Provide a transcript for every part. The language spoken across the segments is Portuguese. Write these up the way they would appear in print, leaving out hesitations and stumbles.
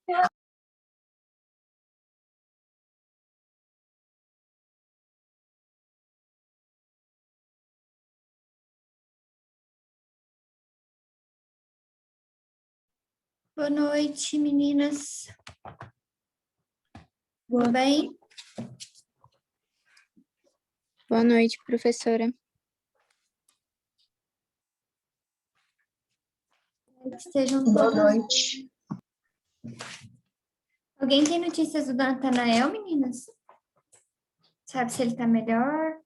Boa noite, meninas. Tudo bem? Boa noite, professora. Estejam Boa todas. noite. Alguém tem notícias do Natanael, meninas? Sabe se ele tá melhor?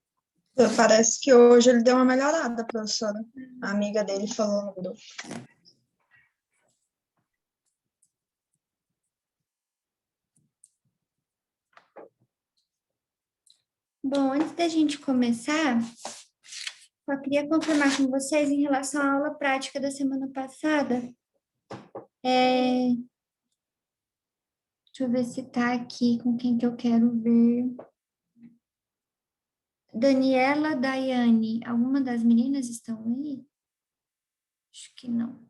Parece que hoje ele deu uma melhorada, professora. A amiga dele falou no grupo. Bom, antes da gente começar, só queria confirmar com vocês em relação à aula prática da semana passada. Deixa eu ver se tá aqui com quem que eu quero ver. Daniela, Daiane, alguma das meninas estão aí? Acho que não.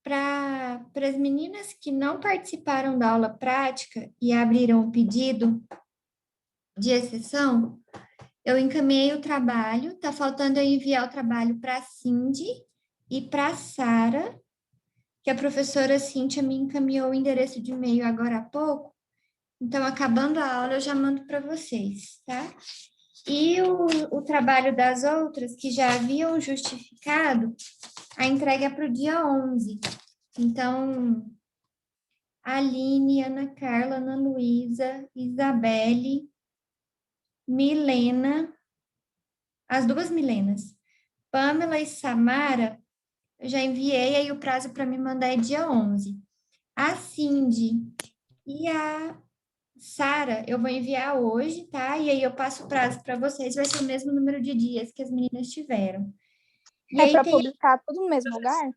Para as meninas que não participaram da aula prática e abriram o pedido de exceção, eu encaminhei o trabalho, tá faltando eu enviar o trabalho para a Cindy e para a Sara, que a professora Cíntia me encaminhou o endereço de e-mail agora há pouco. Então, acabando a aula, eu já mando para vocês, tá? E o trabalho das outras que já haviam justificado, a entrega é para o dia 11. Então, Aline, Ana Carla, Ana Luísa, Isabelle, Milena, as duas Milenas, Pamela e Samara, eu já enviei, aí o prazo para me mandar é dia 11. A Cindy e a Sara, eu vou enviar hoje, tá? E aí eu passo o prazo para vocês, vai ser o mesmo número de dias que as meninas tiveram. E É aí para tem publicar tudo no mesmo lugar?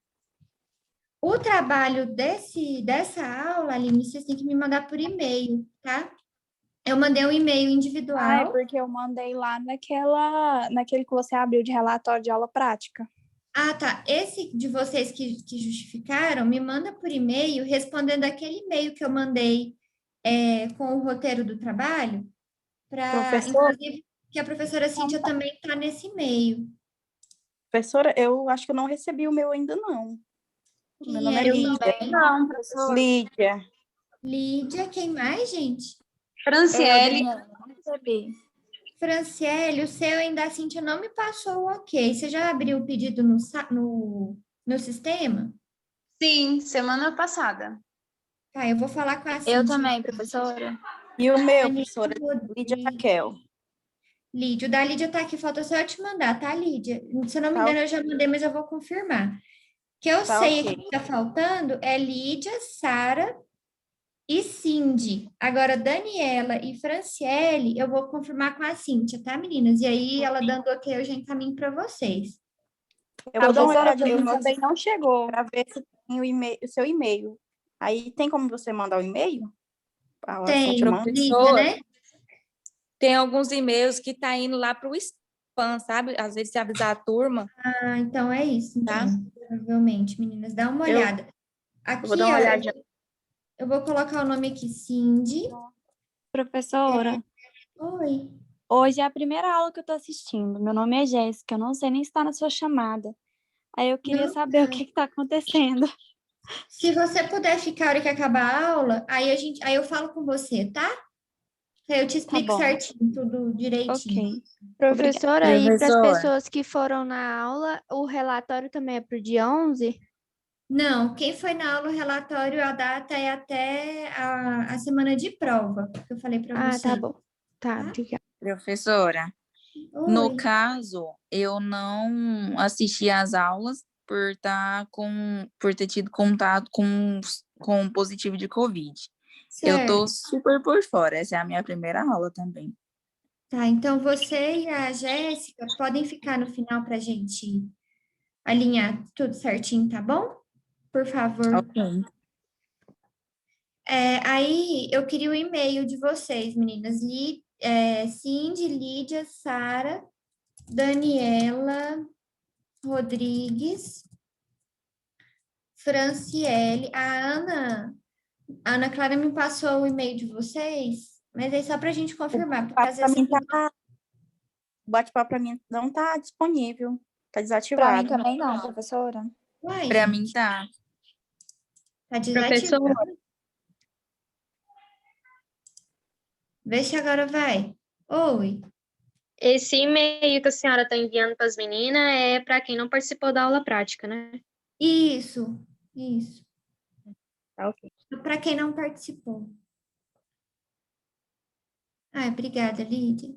o trabalho dessa aula, Aline, vocês têm que me mandar por e-mail, tá? Eu mandei um e-mail Ah, é individual. porque eu mandei lá naquele que você abriu de relatório de aula prática. Ah, tá. Esse de vocês que justificaram, me manda por e-mail, respondendo aquele e-mail que eu mandei com o roteiro do trabalho, Professora, inclusive, que a professora Cíntia também está nesse e-mail. eu acho que eu não recebi o meu ainda, não. Meu Quem nome é é Lídia. Lídia? Não, professora. Lídia. Lídia, quem mais, gente? Franciele, Daniela, não recebi. Franciele, o seu ainda a Cíntia não me passou o ok. Você já abriu o pedido no sistema? sim, semana passada. Tá, eu vou falar com a Eu Cíntia. também, professora. E o meu, Daniela professora, Lídia Rodrigues. Raquel. Lídia, o da Lídia tá aqui, falta só eu te mandar, tá, Lídia? Se eu não me Tá, engano, eu já mandei, mas eu vou confirmar. O que eu tá sei ok. aqui que tá faltando é Lídia, Sara e Cindy. Agora, Daniela e Franciele, eu vou confirmar com a Cíntia, tá, meninas? E aí, ela dando ok, eu já encaminho para vocês. Eu vou dar uma Professora, olhadinha eu no também não chegou. para ver se tem o seu e-mail. Aí tem como você mandar o e-mail? A Tem, Cintia manda? Lídia, né? Tem alguns e-mails que tá indo lá para o spam, sabe? Às vezes, se avisar a turma, Ah, então é isso, tá? então. Provavelmente, meninas, dá uma Eu olhada. vou Aqui, dar uma ó, olhadinha. eu vou colocar o nome aqui, Cindy. Professora, Oi. hoje é a primeira aula que eu tô assistindo. Meu nome é Jéssica, eu não sei nem se tá na sua chamada. Aí eu queria Não, saber o que que tá acontecendo. se você puder ficar a hora que acabar a aula, aí eu falo com você, tá? Aí eu te Tá explico bom, certinho, tudo direitinho. ok. Professora, e para as Professor, pessoas que foram na aula, o relatório também é para o dia 11? Não, quem foi na aula, o relatório, a data é até a semana de prova, que eu falei para Ah, tá você. bom. Tá, Tá? obrigada. professora, no Oi. caso, eu não assisti às aulas por ter tido contato com positivo de Covid. Eu tô Certo. super por fora, essa é a minha primeira aula também. Tá, então você e a Jéssica podem ficar no final para a gente alinhar tudo certinho, tá bom? Por favor. Ok. Aí eu queria o e-mail de vocês, meninas. Cindy, Lídia, Sara, Daniela Rodrigues, Franciele, a Ana Clara me passou o e-mail de vocês, mas aí só para a gente confirmar, porque às Pra vezes... mim o bate-papo para mim não tá disponível, tá Pra mim desativado. também não, professora. Uai, Pra gente, mim tá. tá Professor, desativado. Vê se agora vai. Oi. esse e-mail que a senhora está enviando para as meninas é para quem não participou da aula prática, né? Isso. Tá ok. Para quem não participou. Obrigada, Lídia.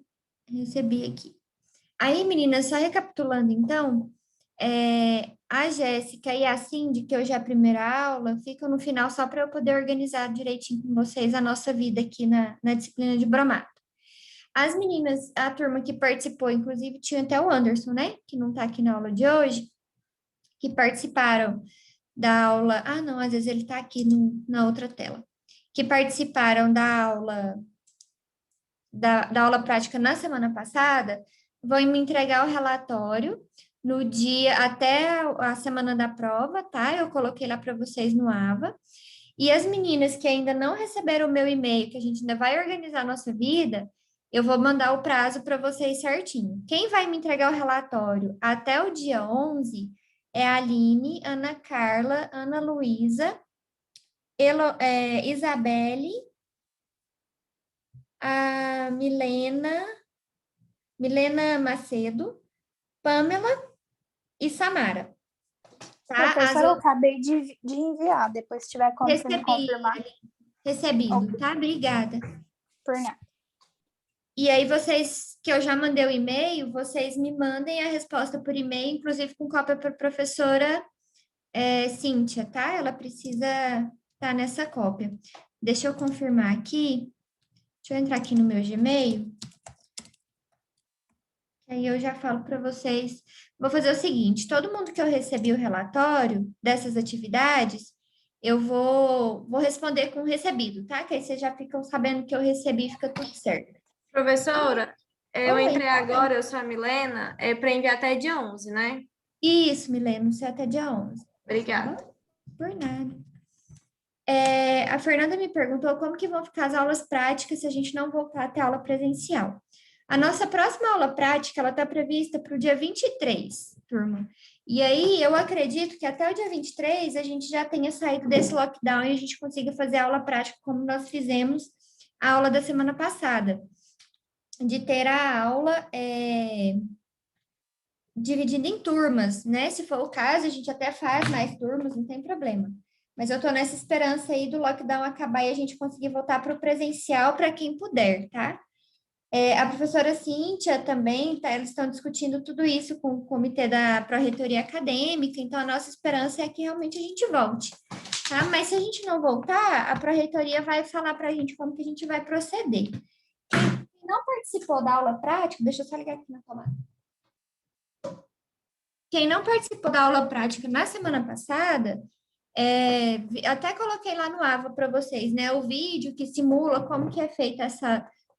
Recebi aqui. Aí, meninas, só recapitulando, então, a Jéssica e a Cindy, que hoje é a primeira aula, ficam no final só para eu poder organizar direitinho com vocês a nossa vida aqui na disciplina de bromato. As meninas, a turma que participou, inclusive tinha até o Anderson, né? Que não está aqui na aula de hoje, que participaram da aula. Ah, não, às vezes ele está aqui na outra tela. Que participaram da aula prática na semana passada, vão me entregar o relatório no dia até a semana da prova, tá? Eu coloquei lá para vocês no AVA. E as meninas que ainda não receberam o meu e-mail, que a gente ainda vai organizar a nossa vida, eu vou mandar o prazo para vocês certinho. Quem vai me entregar o relatório até o dia 11 é a Aline, Ana Carla, Ana Luísa, Isabelle, a Milena Macedo, Pamela e Samara. Tá? Professora, eu acabei de enviar. Depois, se tiver como você me confirmar. Recebido, tá? Obrigada. Por nada. E aí, vocês, que eu já mandei o e-mail, vocês me mandem a resposta por e-mail, inclusive com cópia para a professora Cíntia, tá? Ela precisa estar nessa cópia. Deixa eu confirmar aqui. Deixa eu entrar aqui no meu Gmail. Aí eu já falo para vocês. Vou fazer o seguinte: todo mundo que eu recebi o relatório dessas atividades, eu vou responder com recebido, tá? Que aí vocês já ficam sabendo que eu recebi e fica tudo certo. Professora, eu Oi. entrei agora, eu sou a Milena, para enviar até dia 11, né? Isso, Milena, você é até dia 11. Obrigada. Por nada. A Fernanda me perguntou como que vão ficar as aulas práticas se a gente não voltar até aula presencial. A nossa próxima aula prática, ela está prevista para o dia 23, turma. E aí, eu acredito que até o dia 23 a gente já tenha saído desse lockdown e a gente consiga fazer a aula prática como nós fizemos a aula da semana passada. De ter a aula dividida em turmas, né? Se for o caso, a gente até faz mais turmas, não tem problema. Mas eu estou nessa esperança aí do lockdown acabar e a gente conseguir voltar para o presencial para quem puder, tá? A professora Cíntia também, tá, eles estão discutindo tudo isso com o comitê da Pró-Reitoria Acadêmica, então a nossa esperança é que realmente a gente volte, tá? Mas se a gente não voltar, a Pró-Reitoria vai falar para a gente como que a gente vai proceder. Quem não participou da aula prática, deixa eu só ligar aqui na tomada. Quem não participou da aula prática na semana passada, até coloquei lá no AVA para vocês, né? O vídeo que simula como que é feita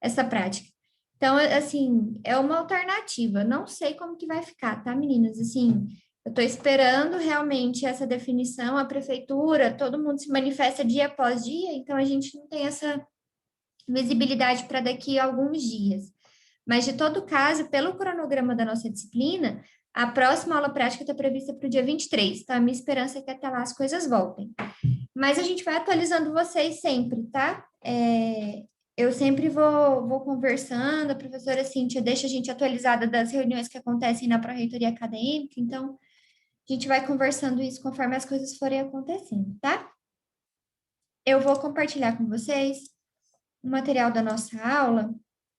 essa prática. Então, assim, é uma alternativa. Não sei como que vai ficar, tá, meninas? Assim, eu estou esperando realmente essa definição, a prefeitura, todo mundo se manifesta dia após dia, então a gente não tem essa visibilidade para daqui a alguns dias. Mas, de todo caso, pelo cronograma da nossa disciplina, a próxima aula prática está prevista para o dia 23, então a minha esperança é que até lá as coisas voltem. Mas a gente vai atualizando vocês sempre, tá? Eu sempre vou conversando, a professora Cíntia deixa a gente atualizada das reuniões que acontecem na Pró-Reitoria Acadêmica, então a gente vai conversando isso conforme as coisas forem acontecendo, tá? Eu vou compartilhar com vocês o material da nossa aula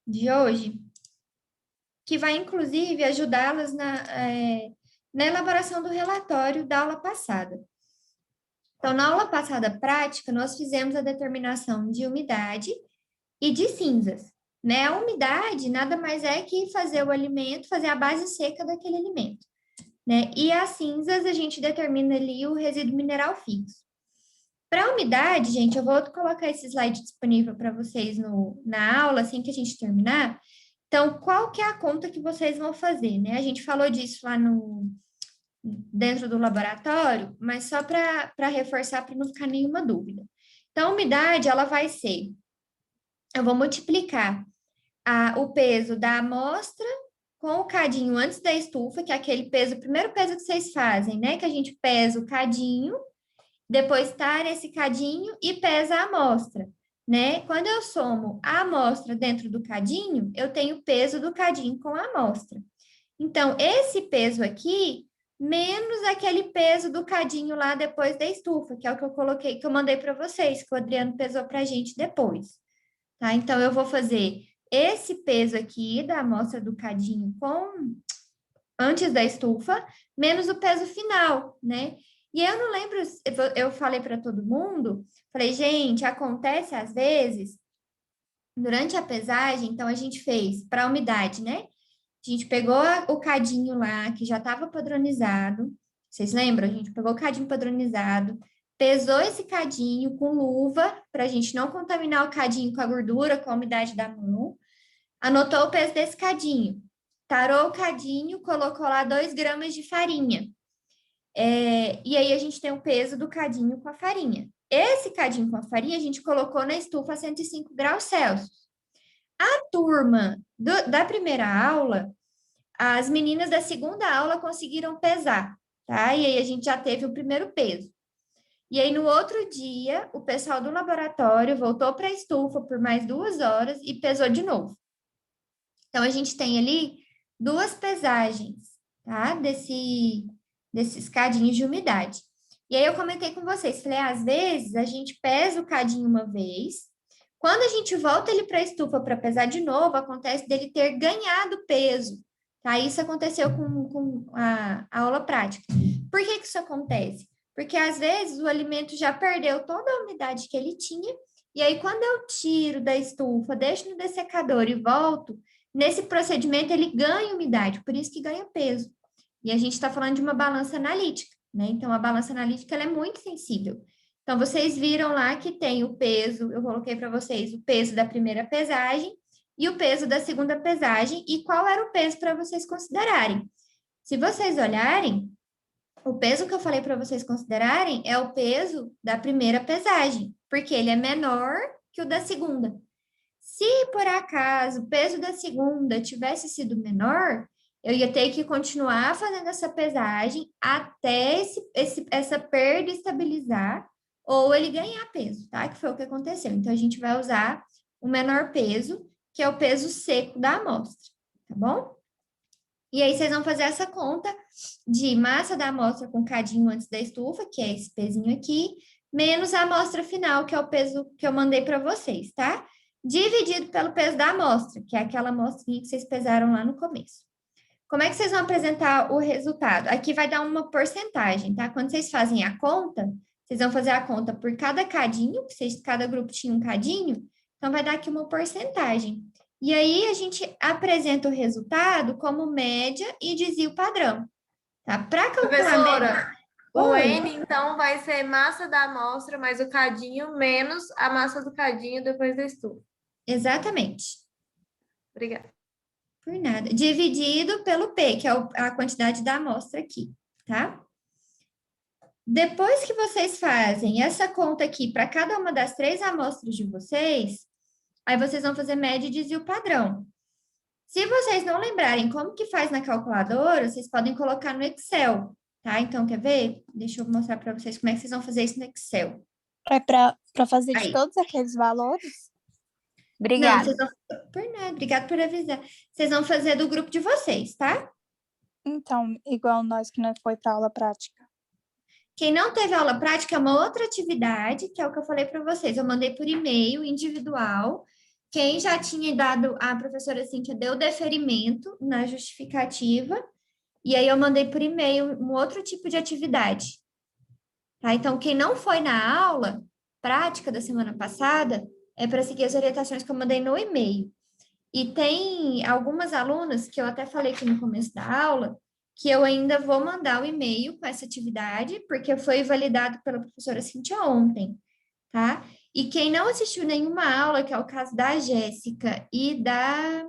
de hoje, que vai, inclusive, ajudá-las na elaboração do relatório da aula passada. Então, na aula passada prática, nós fizemos a determinação de umidade e de cinzas, né? A umidade nada mais é que fazer o alimento, fazer a base seca daquele alimento, né? E as cinzas, a gente determina ali o resíduo mineral fixo. Para a umidade, gente, eu vou colocar esse slide disponível para vocês na aula, assim que a gente terminar. Então, qual que é a conta que vocês vão fazer, né? A gente falou disso lá dentro do laboratório, mas só para reforçar, para não ficar nenhuma dúvida. Então, a umidade, ela vai ser, eu vou multiplicar o peso da amostra com o cadinho antes da estufa, que é aquele peso, o primeiro peso que vocês fazem, né? Que a gente pesa o cadinho, depois tara esse cadinho e pesa a amostra, né? Quando eu somo a amostra dentro do cadinho, eu tenho o peso do cadinho com a amostra. Então, esse peso aqui, menos aquele peso do cadinho lá depois da estufa, que é o que eu coloquei, que eu mandei para vocês, que o Adriano pesou para a gente depois, tá? Então, eu vou fazer esse peso aqui da amostra do cadinho antes da estufa, menos o peso final, né? E eu não lembro, eu falei para todo mundo, falei, gente, acontece às vezes, durante a pesagem, então a gente fez para a umidade, né? A gente pegou o cadinho lá, que já estava padronizado, vocês lembram? A gente pegou o cadinho padronizado, pesou esse cadinho com luva, para a gente não contaminar o cadinho com a gordura, com a umidade da mão, anotou o peso desse cadinho, tarou o cadinho, colocou lá 2 gramas de farinha. E aí a gente tem o peso do cadinho com a farinha. Esse cadinho com a farinha a gente colocou na estufa a 105 graus Celsius. A turma da primeira aula, as meninas da segunda aula conseguiram pesar, tá? E aí a gente já teve o primeiro peso. E aí no outro dia, o pessoal do laboratório voltou para a estufa por mais 2 horas e pesou de novo. Então, a gente tem ali 2 pesagens, tá? Desses cadinhos de umidade. E aí, eu comentei com vocês, falei, às vezes, a gente pesa o cadinho uma vez, quando a gente volta ele para a estufa para pesar de novo, acontece dele ter ganhado peso, tá? Isso aconteceu com a aula prática. Por que que isso acontece? Porque, às vezes, o alimento já perdeu toda a umidade que ele tinha, e aí, quando eu tiro da estufa, deixo no dessecador e volto, nesse procedimento, ele ganha umidade, por isso que ganha peso. E a gente está falando de uma balança analítica, né? Então, a balança analítica ela é muito sensível. Então, vocês viram lá que tem o peso, eu coloquei para vocês o peso da primeira pesagem e o peso da segunda pesagem, e qual era o peso para vocês considerarem. Se vocês olharem, o peso que eu falei para vocês considerarem é o peso da primeira pesagem, porque ele é menor que o da segunda. Se, por acaso, o peso da segunda tivesse sido menor, eu ia ter que continuar fazendo essa pesagem até essa perda estabilizar ou ele ganhar peso, tá? Que foi o que aconteceu. Então, a gente vai usar o menor peso, que é o peso seco da amostra, tá bom? E aí, vocês vão fazer essa conta de massa da amostra com cadinho antes da estufa, que é esse pezinho aqui, menos a amostra final, que é o peso que eu mandei para vocês, tá? Dividido pelo peso da amostra, que é aquela amostrinha que vocês pesaram lá no começo. Como é que vocês vão apresentar o resultado? Aqui vai dar uma porcentagem, tá? Quando vocês fazem a conta, vocês vão fazer a conta por cada cadinho, cada grupo tinha um cadinho, então vai dar aqui uma porcentagem. E aí, a gente apresenta o resultado como média e desvio padrão, tá? Para calcular a média... O N, então, vai ser massa da amostra mais o cadinho menos a massa do cadinho depois da estufa. Exatamente. Obrigada. Por nada. Dividido pelo P, que é a quantidade da amostra aqui, tá? Depois que vocês fazem essa conta aqui para cada uma das 3 amostras de vocês, aí vocês vão fazer média e desvio padrão. Se vocês não lembrarem como que faz na calculadora, vocês podem colocar no Excel, tá? Então, quer ver? Deixa eu mostrar para vocês como é que vocês vão fazer isso no Excel. É para fazer Aí. de todos aqueles valores? Não, Obrigada. vocês vão... Por nada, obrigada por avisar. Vocês vão fazer do grupo de vocês, tá? Então, igual nós que não foi para aula prática. Quem não teve aula prática é uma outra atividade, que é o que eu falei para vocês. Eu mandei por e-mail individual. Quem já tinha dado, a professora Cíntia deu deferimento na justificativa, e aí eu mandei por e-mail um outro tipo de atividade. Tá? Então, quem não foi na aula prática da semana passada, é para seguir as orientações que eu mandei no e-mail. E tem algumas alunas, que eu até falei aqui no começo da aula, que eu ainda vou mandar o e-mail com essa atividade, porque foi validado pela professora Cíntia ontem, tá? E quem não assistiu nenhuma aula, que é o caso da Jéssica e da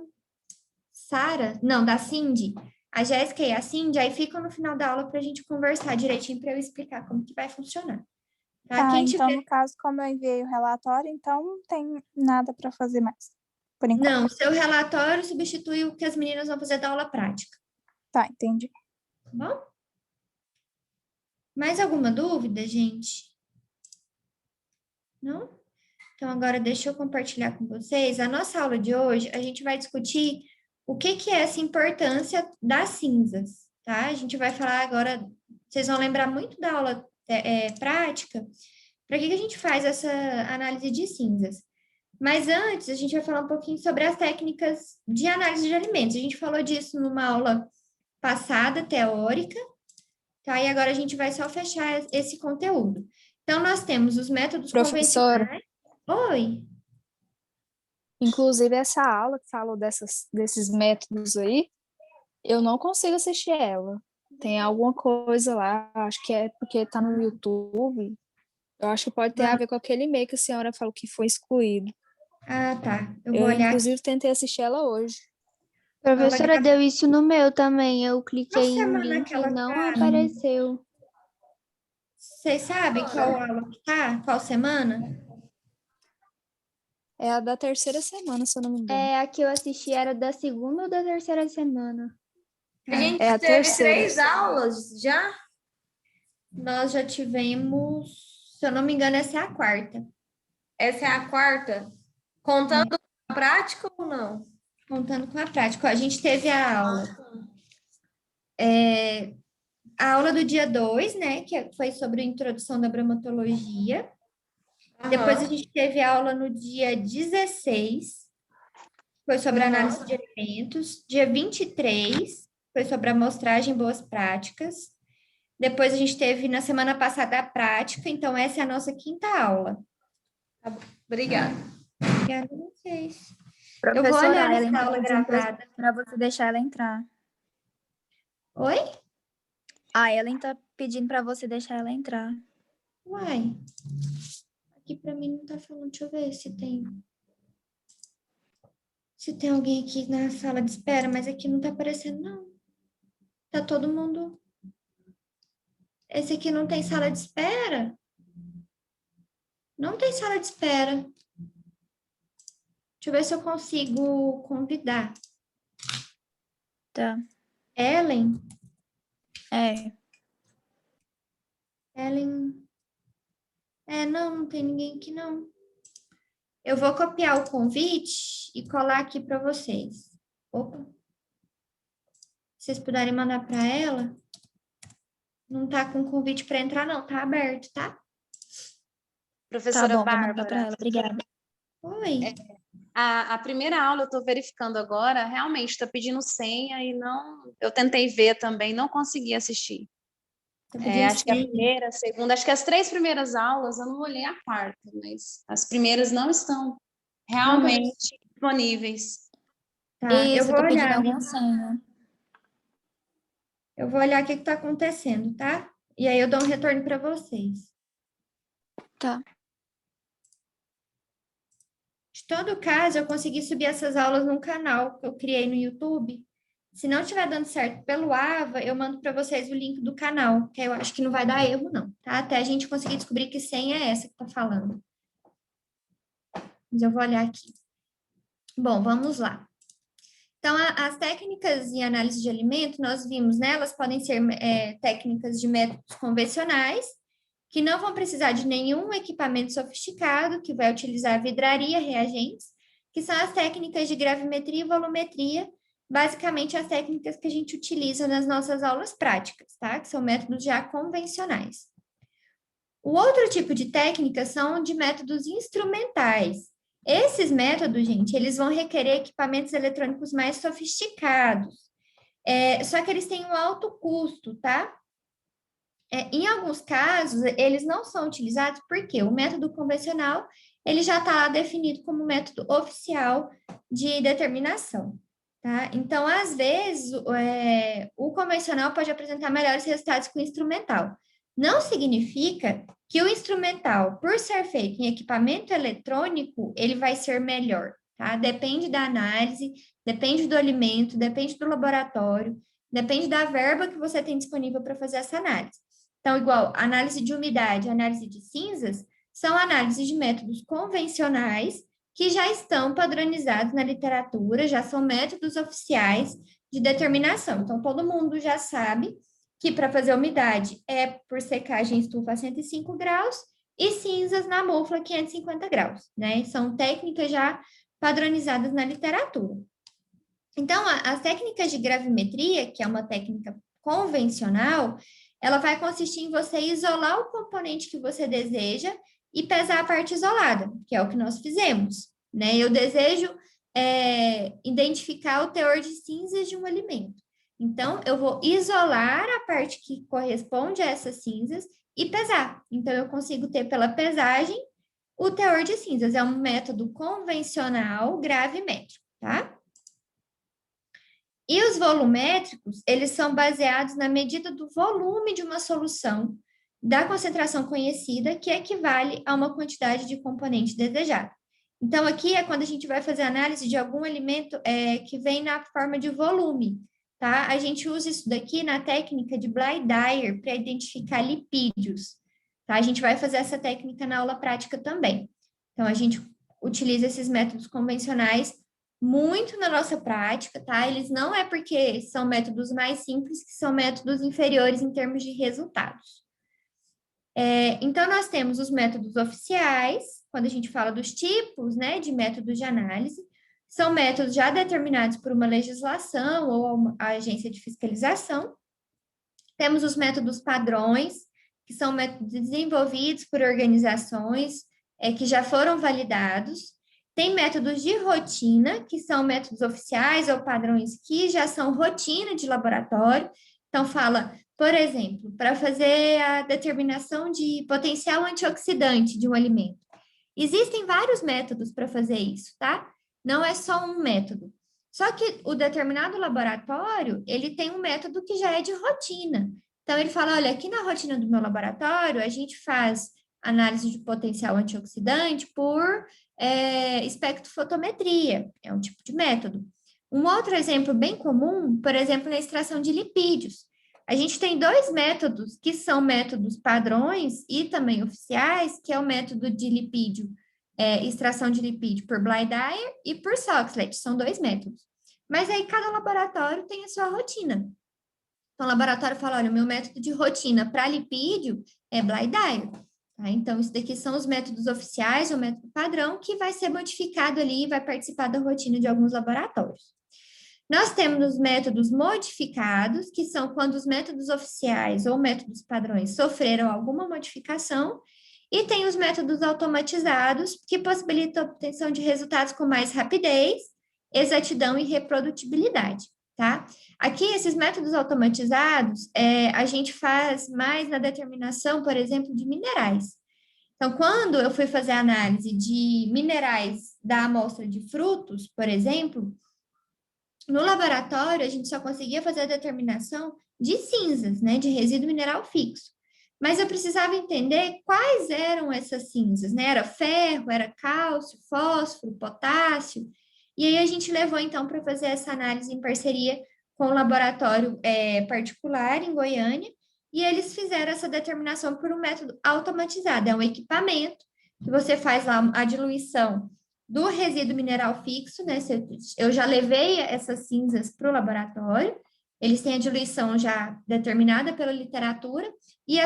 Sara, não, da Cindy, A Jéssica e a Cindy, aí ficam no final da aula para a gente conversar direitinho para eu explicar como que vai funcionar. Tá? Tá, Quem então tiver... no caso, como eu enviei o relatório, então não tem nada para fazer mais, por enquanto. Não, seu relatório substitui o que as meninas vão fazer da aula prática, Tá, entendi. tá bom? Mais alguma dúvida, gente? Não? Então, agora deixa eu compartilhar com vocês. A nossa aula de hoje, a gente vai discutir o que que é essa importância das cinzas, tá? A gente vai falar agora, vocês vão lembrar muito da aula prática, para que que a gente faz essa análise de cinzas. Mas antes, a gente vai falar um pouquinho sobre as técnicas de análise de alimentos. A gente falou disso numa aula passada, teórica, tá? E agora a gente vai só fechar esse conteúdo. Então, nós temos os métodos Professora. convencionais. Oi. Inclusive, essa aula que falou desses métodos aí, eu não consigo assistir ela. Tem alguma coisa lá, acho que é porque tá no YouTube. Eu acho que pode ter a ver com aquele e-mail que a senhora falou que foi excluído. Ah, tá. Eu vou Eu, olhar inclusive, tentei assistir ela hoje. Professora, deu isso no meu também. Eu cliquei Qual no semana link que ela e não tá? apareceu. Vocês sabem qual aula que tá? Qual semana? É a da terceira semana, se eu não me engano. A que eu assisti era da segunda ou da terceira semana? A gente É a teve terceira. 3 aulas já? Nós já tivemos, se eu não me engano, essa é a quarta. Essa é a quarta? Contando a prática ou não? Contando com a prática. Ó, a gente teve a aula do dia 2, né? Que foi sobre a introdução da bromatologia. Depois a gente teve a aula no dia 16, foi sobre a análise de alimentos. Dia 23, foi sobre a amostragem boas práticas. Depois a gente teve na semana passada a prática, então essa é a nossa quinta aula. Tá bom. Obrigada. Obrigada a vocês. Eu vou Professora, olhar ela essa aula gravada. para você deixar ela entrar. Oi? A Ellen tá pedindo para você deixar ela entrar. Uai. Aqui para mim não tá falando. Deixa eu ver se tem. Se tem alguém aqui na sala de espera, mas aqui não tá aparecendo, não. Tá todo mundo. Esse aqui não tem sala de espera? Não tem sala de espera. Deixa eu ver se eu consigo convidar. Tá. Ellen? É. Ellen. Não tem ninguém aqui, não. Eu vou copiar o convite e colar aqui para vocês. Opa. Se vocês puderem mandar para ela. Não tá com convite para entrar, não. Tá aberto, tá? Professora Tá bom, vou mandar para Bárbara, ela. Obrigada. Oi. a primeira aula eu estou verificando agora, realmente está pedindo senha e não. Eu tentei ver também, não consegui assistir. Tá pedindo Acho que a senha. primeira, a segunda, acho que as 3 primeiras aulas, eu não olhei a quarta, mas as primeiras não estão realmente disponíveis. Tá, eu Isso, vou tô pedindo olhar. alguma senha. Eu vou olhar o que está acontecendo, tá? E aí eu dou um retorno para vocês. Tá. De todo caso, eu consegui subir essas aulas num canal que eu criei no YouTube. Se não estiver dando certo pelo AVA, eu mando para vocês o link do canal, que eu acho que não vai dar erro, não, tá? Até a gente conseguir descobrir que senha é essa que tá falando. Mas eu vou olhar aqui. Bom, vamos lá. Então, as técnicas de análise de alimento, nós vimos, né? Elas podem ser técnicas de métodos convencionais, que não vão precisar de nenhum equipamento sofisticado, que vai utilizar vidraria, reagentes, que são as técnicas de gravimetria e volumetria, basicamente as técnicas que a gente utiliza nas nossas aulas práticas, tá? Que são métodos já convencionais. O outro tipo de técnica são de métodos instrumentais. Esses métodos, gente, eles vão requerer equipamentos eletrônicos mais sofisticados. Só que eles têm um alto custo, tá? Em alguns casos, eles não são utilizados porque o método convencional, ele já está lá definido como método oficial de determinação, tá? Então, às vezes, o convencional pode apresentar melhores resultados que o instrumental. Não significa que o instrumental, por ser feito em equipamento eletrônico, ele vai ser melhor, tá? Depende da análise, depende do alimento, depende do laboratório. Depende da verba que você tem disponível para fazer essa análise. Então, igual análise de umidade, análise de cinzas, são análises de métodos convencionais que já estão padronizados na literatura, já são métodos oficiais de determinação. Então, todo mundo já sabe que para fazer umidade é por secagem em estufa a 105 graus e cinzas na mufla 550 graus, né? São técnicas já padronizadas na literatura. Então, as técnicas de gravimetria, que é uma técnica convencional, ela vai consistir em você isolar o componente que você deseja e pesar a parte isolada, que é o que nós fizemos, né? Eu desejo identificar o teor de cinzas de um alimento. Então, eu vou isolar a parte que corresponde a essas cinzas e pesar. Então, eu consigo ter pela pesagem o teor de cinzas. É um método convencional gravimétrico, tá? E os volumétricos, eles são baseados na medida do volume de uma solução da concentração conhecida, que equivale a uma quantidade de componente desejado. Então, aqui é quando a gente vai fazer análise de algum alimento que vem na forma de volume, tá? A gente usa isso daqui na técnica de Bly-Dyer para identificar lipídios, tá? A gente vai fazer essa técnica na aula prática também. Então, a gente utiliza esses métodos convencionais muito na nossa prática, tá? Eles não é porque são métodos mais simples que são métodos inferiores em termos de resultados. Então, nós temos os métodos oficiais, quando a gente fala dos tipos, né, de métodos de análise, são métodos já determinados por uma legislação ou uma agência de fiscalização. Temos os métodos padrões, que são métodos desenvolvidos por organizações que já foram validados. Tem métodos de rotina, que são métodos oficiais ou padrões que já são rotina de laboratório. Então, fala, por exemplo, para fazer a determinação de potencial antioxidante de um alimento. Existem vários métodos para fazer isso, tá? Não é só um método. Só que o determinado laboratório, ele tem um método que já é de rotina. Então, ele fala, olha, aqui na rotina do meu laboratório, a gente faz análise de potencial antioxidante por espectrofotometria, é um tipo de método. Um outro exemplo bem comum, por exemplo, na extração de lipídios. A gente tem dois métodos que são métodos padrões e também oficiais, que é o método de lipídio, extração de lipídio por Bly-Dyer e por Soxhlet, são dois métodos. Mas aí cada laboratório tem a sua rotina. Então, o laboratório fala, olha, o meu método de rotina para lipídio é Bly-Dyer. Tá? Então, isso daqui são os métodos oficiais, o método padrão, que vai ser modificado ali e vai participar da rotina de alguns laboratórios. Nós temos os métodos modificados, que são quando os métodos oficiais ou métodos padrões sofreram alguma modificação, e tem os métodos automatizados, que possibilitam a obtenção de resultados com mais rapidez, exatidão e reprodutibilidade, tá? Aqui, esses métodos automatizados, a gente faz mais na determinação, por exemplo, de minerais. Então, quando eu fui fazer a análise de minerais da amostra de frutos, por exemplo, no laboratório, a gente só conseguia fazer a determinação de cinzas, né, de resíduo mineral fixo. Mas eu precisava entender quais eram essas cinzas, né? Era ferro, era cálcio, fósforo, potássio. E aí a gente levou, então, para fazer essa análise em parceria com um laboratório particular em Goiânia, e eles fizeram essa determinação por um método automatizado. É um equipamento que você faz lá a diluição do resíduo mineral fixo, né? Eu já levei essas cinzas para o laboratório, eles têm a diluição já determinada pela literatura, e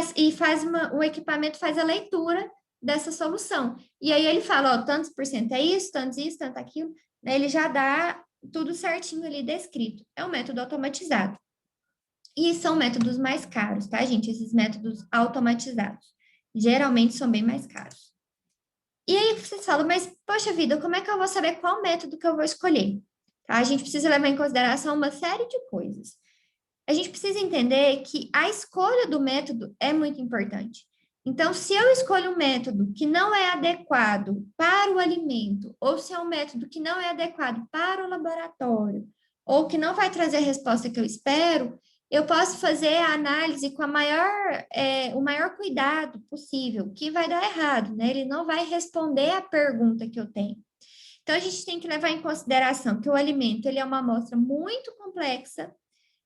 o equipamento faz a leitura dessa solução. E aí ele fala, ó, tantos por cento é isso, tanto aquilo, né? Ele já dá tudo certinho ali descrito. É um método automatizado. E são métodos mais caros, tá, gente? Esses métodos automatizados. Geralmente são bem mais caros. E aí vocês falam, mas, poxa vida, como é que eu vou saber qual método que eu vou escolher? Tá? A gente precisa levar em consideração uma série de coisas. A gente precisa entender que a escolha do método é muito importante. Então, se eu escolho um método que não é adequado para o alimento, ou se é um método que não é adequado para o laboratório, ou que não vai trazer a resposta que eu espero, eu posso fazer a análise com o maior cuidado possível, que vai dar errado, né? Ele não vai responder a pergunta que eu tenho. Então, a gente tem que levar em consideração que o alimento ele é uma amostra muito complexa,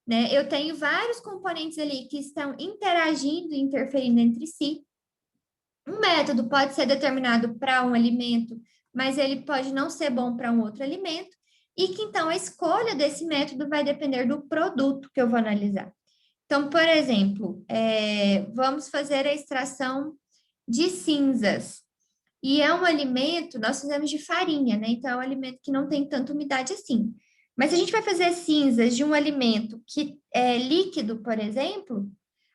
né? Eu tenho vários componentes ali que estão interagindo e interferindo entre si. Um método pode ser determinado para um alimento, mas ele pode não ser bom para um outro alimento, e que então a escolha desse método vai depender do produto que eu vou analisar. Então, por exemplo, vamos fazer a extração de cinzas. E é um alimento, nós fizemos de farinha, né? Então, é um alimento que não tem tanta umidade assim. Mas se a gente vai fazer cinzas de um alimento que é líquido, por exemplo,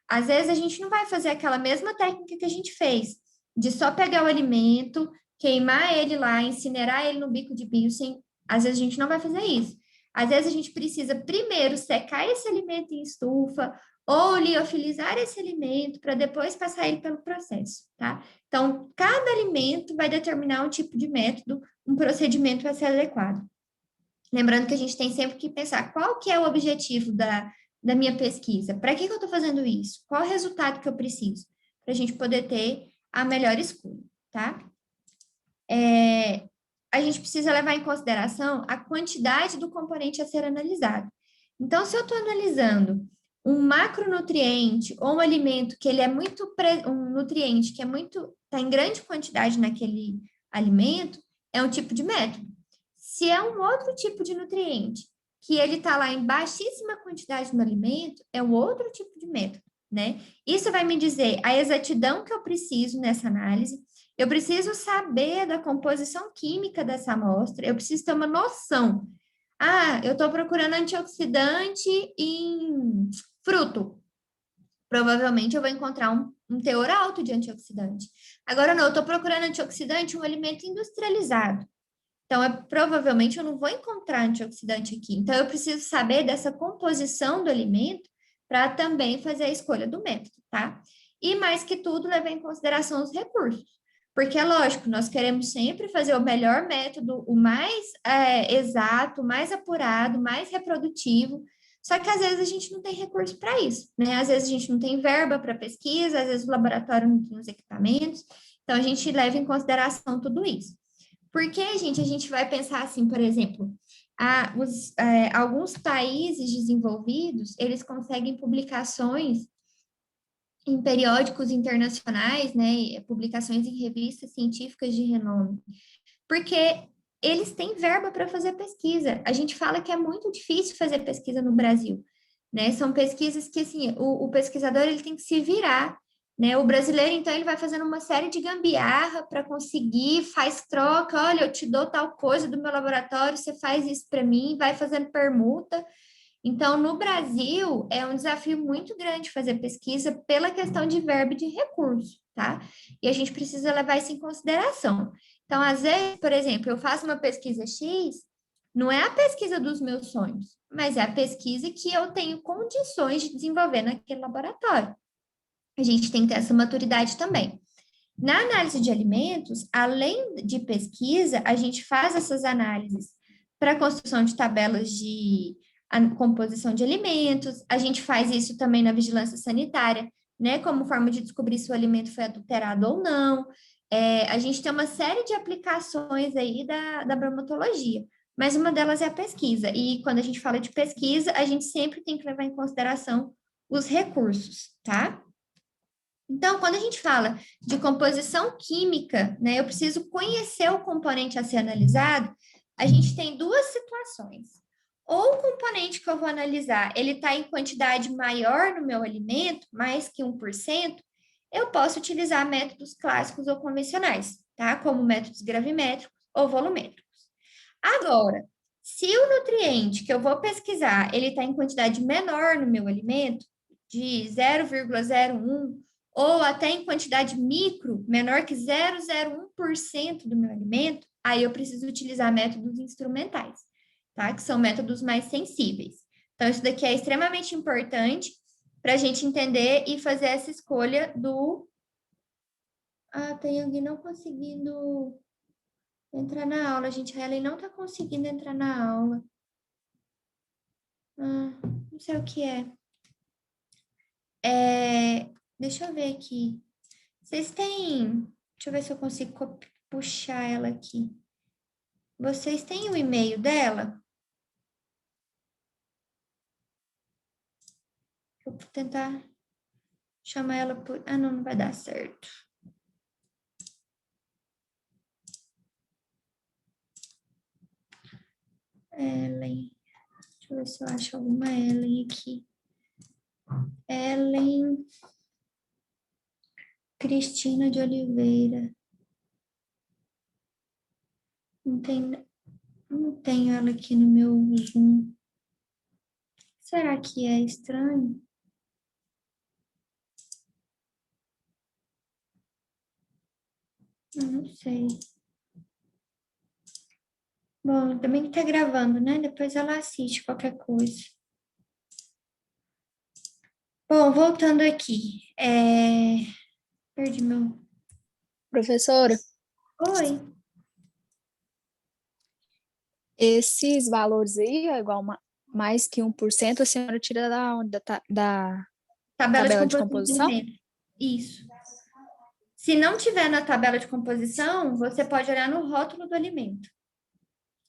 às vezes a gente não vai fazer aquela mesma técnica que a gente fez, de só pegar o alimento, queimar ele lá, incinerar ele no bico de Bilsen. Às vezes a gente não vai fazer isso. Às vezes a gente precisa primeiro secar esse alimento em estufa ou liofilizar esse alimento para depois passar ele pelo processo, tá? Então, cada alimento vai determinar um tipo de método, um procedimento vai ser adequado. Lembrando que a gente tem sempre que pensar qual que é o objetivo da minha pesquisa. Para que eu estou fazendo isso? Qual o resultado que eu preciso? Para a gente poder ter a melhor escolha, tá? A gente precisa levar em consideração a quantidade do componente a ser analisado. Então, se eu estou analisando um macronutriente ou um alimento que ele é muito, um nutriente que é muito, está em grande quantidade naquele alimento, é um tipo de método. Se é um outro tipo de nutriente, que ele está lá em baixíssima quantidade no alimento, é um outro tipo de método, né? Isso vai me dizer a exatidão que eu preciso nessa análise, eu preciso saber da composição química dessa amostra, eu preciso ter uma noção. Ah, eu estou procurando antioxidante em fruto. Provavelmente eu vou encontrar um teor alto de antioxidante. Agora, não, eu estou procurando antioxidante em um alimento industrializado. Então, provavelmente eu não vou encontrar antioxidante aqui. Então, eu preciso saber dessa composição do alimento para também fazer a escolha do método, tá? E mais que tudo, levar em consideração os recursos. Porque é lógico, nós queremos sempre fazer o melhor método, o mais exato, mais apurado, mais reprodutivo. Só que às vezes a gente não tem recurso para isso, né? Às vezes a gente não tem verba para pesquisa, às vezes o laboratório não tem os equipamentos. Então, a gente leva em consideração tudo isso. Porque, gente, a gente vai pensar assim, por exemplo, alguns países desenvolvidos, eles conseguem publicações em periódicos internacionais, né, publicações em revistas científicas de renome, porque eles têm verba para fazer pesquisa. A gente fala que é muito difícil fazer pesquisa no Brasil, né? São pesquisas que, assim, o pesquisador ele tem que se virar, né? O brasileiro, então, ele vai fazendo uma série de gambiarra para conseguir, faz troca, olha, eu te dou tal coisa do meu laboratório, você faz isso para mim, vai fazendo permuta. Então, no Brasil, é um desafio muito grande fazer pesquisa pela questão de verba e de recurso, tá? E a gente precisa levar isso em consideração. Então, às vezes, por exemplo, eu faço uma pesquisa X, não é a pesquisa dos meus sonhos, mas é a pesquisa que eu tenho condições de desenvolver naquele laboratório. A gente tem que ter essa maturidade também. Na análise de alimentos, além de pesquisa, a gente faz essas análises para a construção de tabelas de composição de alimentos, a gente faz isso também na vigilância sanitária, né, como forma de descobrir se o alimento foi adulterado ou não. A gente tem uma série de aplicações aí da bromatologia, mas uma delas é a pesquisa. E quando a gente fala de pesquisa, a gente sempre tem que levar em consideração os recursos, tá? Então, quando a gente fala de composição química, né, eu preciso conhecer o componente a ser analisado, a gente tem duas situações. Ou o componente que eu vou analisar, ele está em quantidade maior no meu alimento, mais que 1%, eu posso utilizar métodos clássicos ou convencionais, tá? Como métodos gravimétricos ou volumétricos. Agora, se o nutriente que eu vou pesquisar, ele está em quantidade menor no meu alimento, de 0,01, ou até em quantidade micro, menor que 0,01% do meu alimento, aí eu preciso utilizar métodos instrumentais, tá? Que são métodos mais sensíveis. Então, isso daqui é extremamente importante para a gente entender e fazer essa escolha do... Ah, tem alguém não conseguindo entrar na aula, gente. A Ellen não está conseguindo entrar na aula. Ah, não sei o que é. Deixa eu ver aqui. Vocês têm... Deixa eu ver se eu consigo puxar ela aqui. Vocês têm o e-mail dela? Vou tentar chamar ela por... Ah, não, não vai dar certo. Ellen. Deixa eu ver se eu acho alguma Ellen aqui. Ellen Cristina de Oliveira. Não tem ela aqui no meu Zoom. Será que é estranho? Eu não sei. Bom, também que tá gravando, né? Depois ela assiste qualquer coisa. Bom, voltando aqui. Perdi meu... Professora, Oi. esses valores aí é igual mais que 1%, a senhora tira da onde? Da tabela de composição? alimentos. Isso. Se não tiver na tabela de composição, você pode olhar no rótulo do alimento.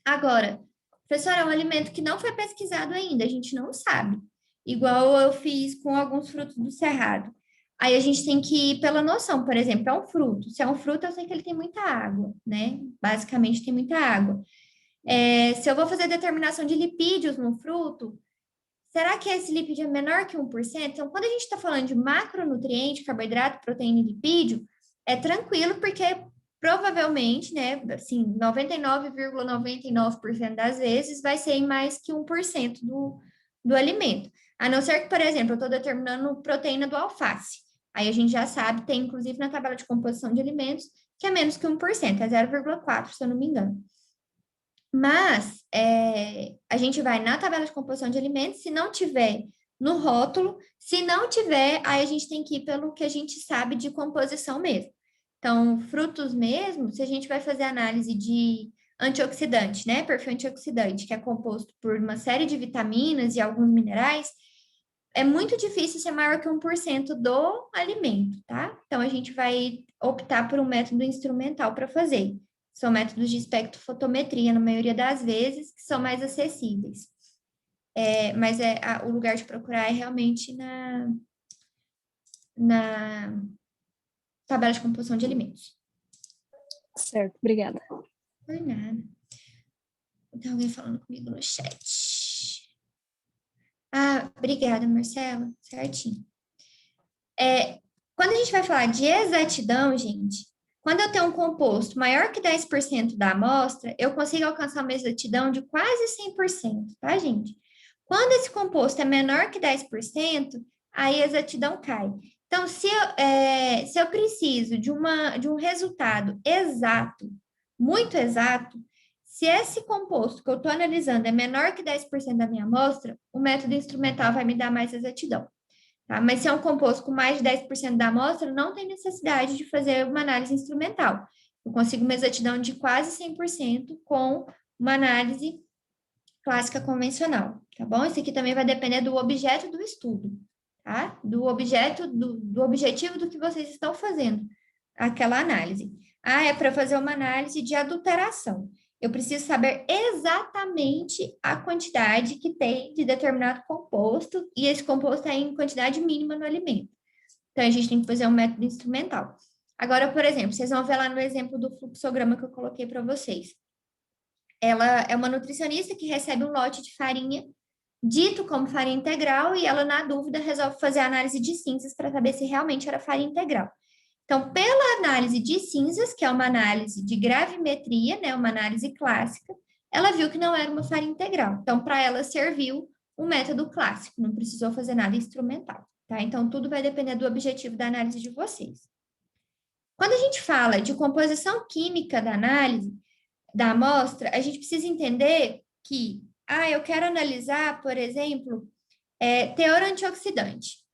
Agora, professora, é um alimento que não foi pesquisado ainda, a gente não sabe. Igual eu fiz com alguns frutos do cerrado. Aí a gente tem que ir pela noção, por exemplo, é um fruto. Se é um fruto, eu sei que ele tem muita água, né? Basicamente tem muita água. Se eu vou fazer determinação de lipídios no fruto, será que esse lipídio é menor que 1%? Então, quando a gente está falando de macronutriente, carboidrato, proteína e lipídio, é tranquilo, porque provavelmente, né, assim, 99,99% das vezes vai ser em mais que 1% do alimento. A não ser que, por exemplo, eu estou determinando proteína do alface. Aí a gente já sabe, tem inclusive na tabela de composição de alimentos, que é menos que 1%, é 0,4%, se eu não me engano. Mas a gente vai na tabela de composição de alimentos, se não tiver no rótulo, se não tiver, aí a gente tem que ir pelo que a gente sabe de composição mesmo. Então, frutos mesmo, se a gente vai fazer análise de antioxidante, né? Perfil antioxidante, que é composto por uma série de vitaminas e alguns minerais, é muito difícil ser maior que 1% do alimento, tá? Então, a gente vai optar por um método instrumental para fazer. São métodos de espectrofotometria, na maioria das vezes, que são mais acessíveis. Mas o lugar de procurar é realmente na tabela de composição de alimentos. Certo, obrigada. Por nada. Tem alguém falando comigo no chat. Ah, obrigada, Marcela. Certinho. Quando a gente vai falar de exatidão, gente, quando eu tenho um composto maior que 10% da amostra, eu consigo alcançar uma exatidão de quase 100%, tá, gente? Quando esse composto é menor que 10%, aí a exatidão cai. Então, se eu preciso de um resultado exato, muito exato, se esse composto que eu estou analisando é menor que 10% da minha amostra, o método instrumental vai me dar mais exatidão. Tá? Mas se é um composto com mais de 10% da amostra, não tem necessidade de fazer uma análise instrumental. Eu consigo uma exatidão de quase 100% com uma análise clássica convencional, tá bom? Isso aqui também vai depender do objeto do estudo, tá? Do objetivo do que vocês estão fazendo, aquela análise. É para fazer uma análise de adulteração. Eu preciso saber exatamente a quantidade que tem de determinado composto, e esse composto é em quantidade mínima no alimento. Então, a gente tem que fazer um método instrumental. Agora, por exemplo, vocês vão ver lá no exemplo do fluxograma que eu coloquei para vocês. Ela é uma nutricionista que recebe um lote de farinha, dito como farinha integral, e ela, na dúvida, resolve fazer a análise de cinzas para saber se realmente era farinha integral. Então, pela análise de cinzas, que é uma análise de gravimetria, né, uma análise clássica, ela viu que não era uma farinha integral. Então, para ela serviu um método clássico, não precisou fazer nada instrumental, tá? Então, tudo vai depender do objetivo da análise de vocês. Quando a gente fala de composição química da análise, da amostra, a gente precisa entender que, eu quero analisar, por exemplo, teor antioxidante.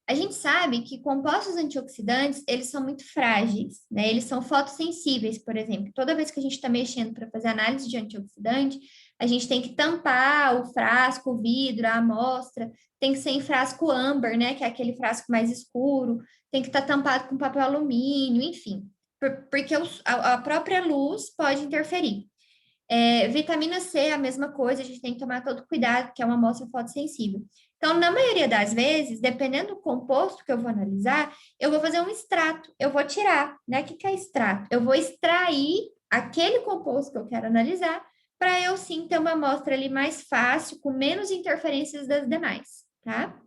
A gente sabe que compostos antioxidantes, eles são muito frágeis, né? Eles são fotossensíveis, por exemplo. Toda vez que a gente está mexendo para fazer análise de antioxidante, a gente tem que tampar o frasco, o vidro, a amostra, tem que ser em frasco âmbar, né? Que é aquele frasco mais escuro, tem que estar tampado com papel alumínio, enfim. Porque a própria luz pode interferir. Vitamina C é a mesma coisa, a gente tem que tomar todo cuidado, porque é uma amostra fotossensível. Então, na maioria das vezes, dependendo do composto que eu vou analisar, eu vou fazer um extrato, eu vou tirar, né? O que é extrato? Eu vou extrair aquele composto que eu quero analisar para eu sim ter uma amostra ali mais fácil, com menos interferências das demais, tá?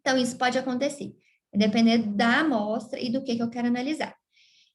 Então, isso pode acontecer, dependendo da amostra e do que eu quero analisar.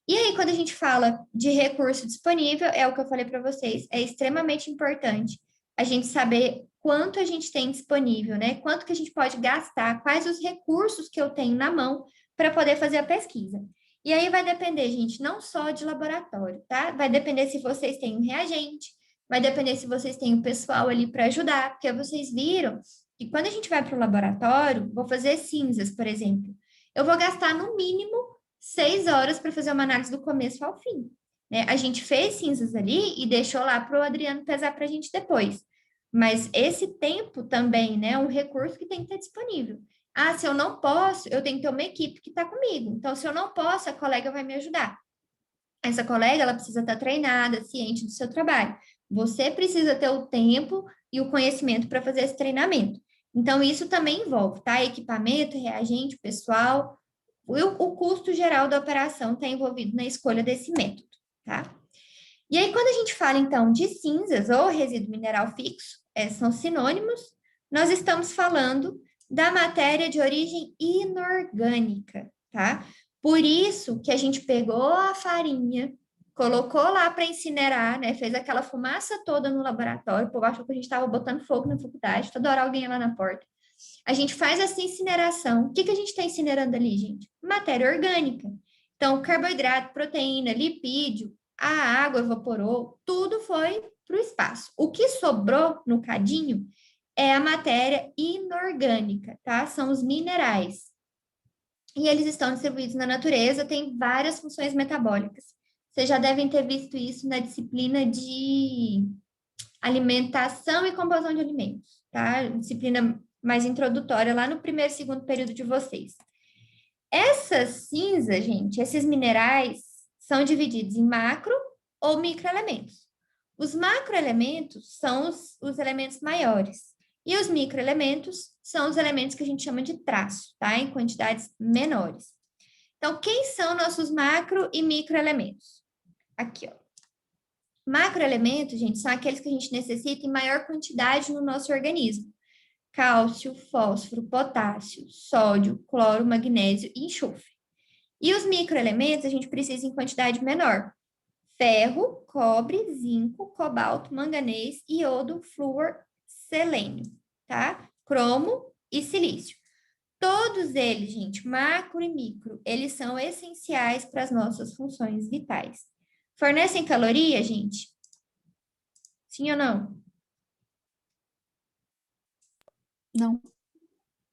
E aí, quando a gente fala de recurso disponível, é o que eu falei para vocês, é extremamente importante a gente saber quanto a gente tem disponível, né? Quanto que a gente pode gastar, quais os recursos que eu tenho na mão para poder fazer a pesquisa. E aí vai depender, gente, não só de laboratório, tá? Vai depender se vocês têm um reagente, vai depender se vocês têm o pessoal ali para ajudar, porque vocês viram que quando a gente vai para o laboratório, vou fazer cinzas, por exemplo, eu vou gastar no mínimo 6 horas para fazer uma análise do começo ao fim. Né? A gente fez cinzas ali e deixou lá para o Adriano pesar para a gente depois. Mas esse tempo também, né, é um recurso que tem que estar disponível. Ah, se eu não posso, eu tenho que ter uma equipe que está comigo. Então, se eu não posso, a colega vai me ajudar. Essa colega, ela precisa estar treinada, ciente do seu trabalho. Você precisa ter o tempo e o conhecimento para fazer esse treinamento. Então, isso também envolve, tá? Equipamento, reagente, pessoal. O custo geral da operação está envolvido na escolha desse método, tá? E aí, quando a gente fala, então, de cinzas ou resíduo mineral fixo, são sinônimos, nós estamos falando da matéria de origem inorgânica, tá? Por isso que a gente pegou a farinha, colocou lá para incinerar, né? Fez aquela fumaça toda no laboratório, o povo achou que a gente estava botando fogo na faculdade, toda hora alguém ia lá na porta. A gente faz essa incineração. O que a gente está incinerando ali, gente? Matéria orgânica. Então, carboidrato, proteína, lipídio, a água evaporou, tudo foi para o espaço. O que sobrou no cadinho é a matéria inorgânica, tá? São os minerais. E eles estão distribuídos na natureza, tem várias funções metabólicas. Vocês já devem ter visto isso na disciplina de alimentação e composição de alimentos, tá? Disciplina mais introdutória, lá no primeiro e segundo período de vocês. Essas cinzas, gente, esses minerais são divididos em macro ou microelementos. Os macroelementos são os elementos maiores e os microelementos são os elementos que a gente chama de traço, tá? Em quantidades menores. Então, quem são nossos macro e microelementos? Aqui, ó. Macroelementos, gente, são aqueles que a gente necessita em maior quantidade no nosso organismo. Cálcio, fósforo, potássio, sódio, cloro, magnésio e enxofre. E os microelementos a gente precisa em quantidade menor. Ferro, cobre, zinco, cobalto, manganês, iodo, flúor, selênio, tá? Cromo e silício. Todos eles, gente, macro e micro, eles são essenciais para as nossas funções vitais. Fornecem caloria, gente? Sim ou não? Não.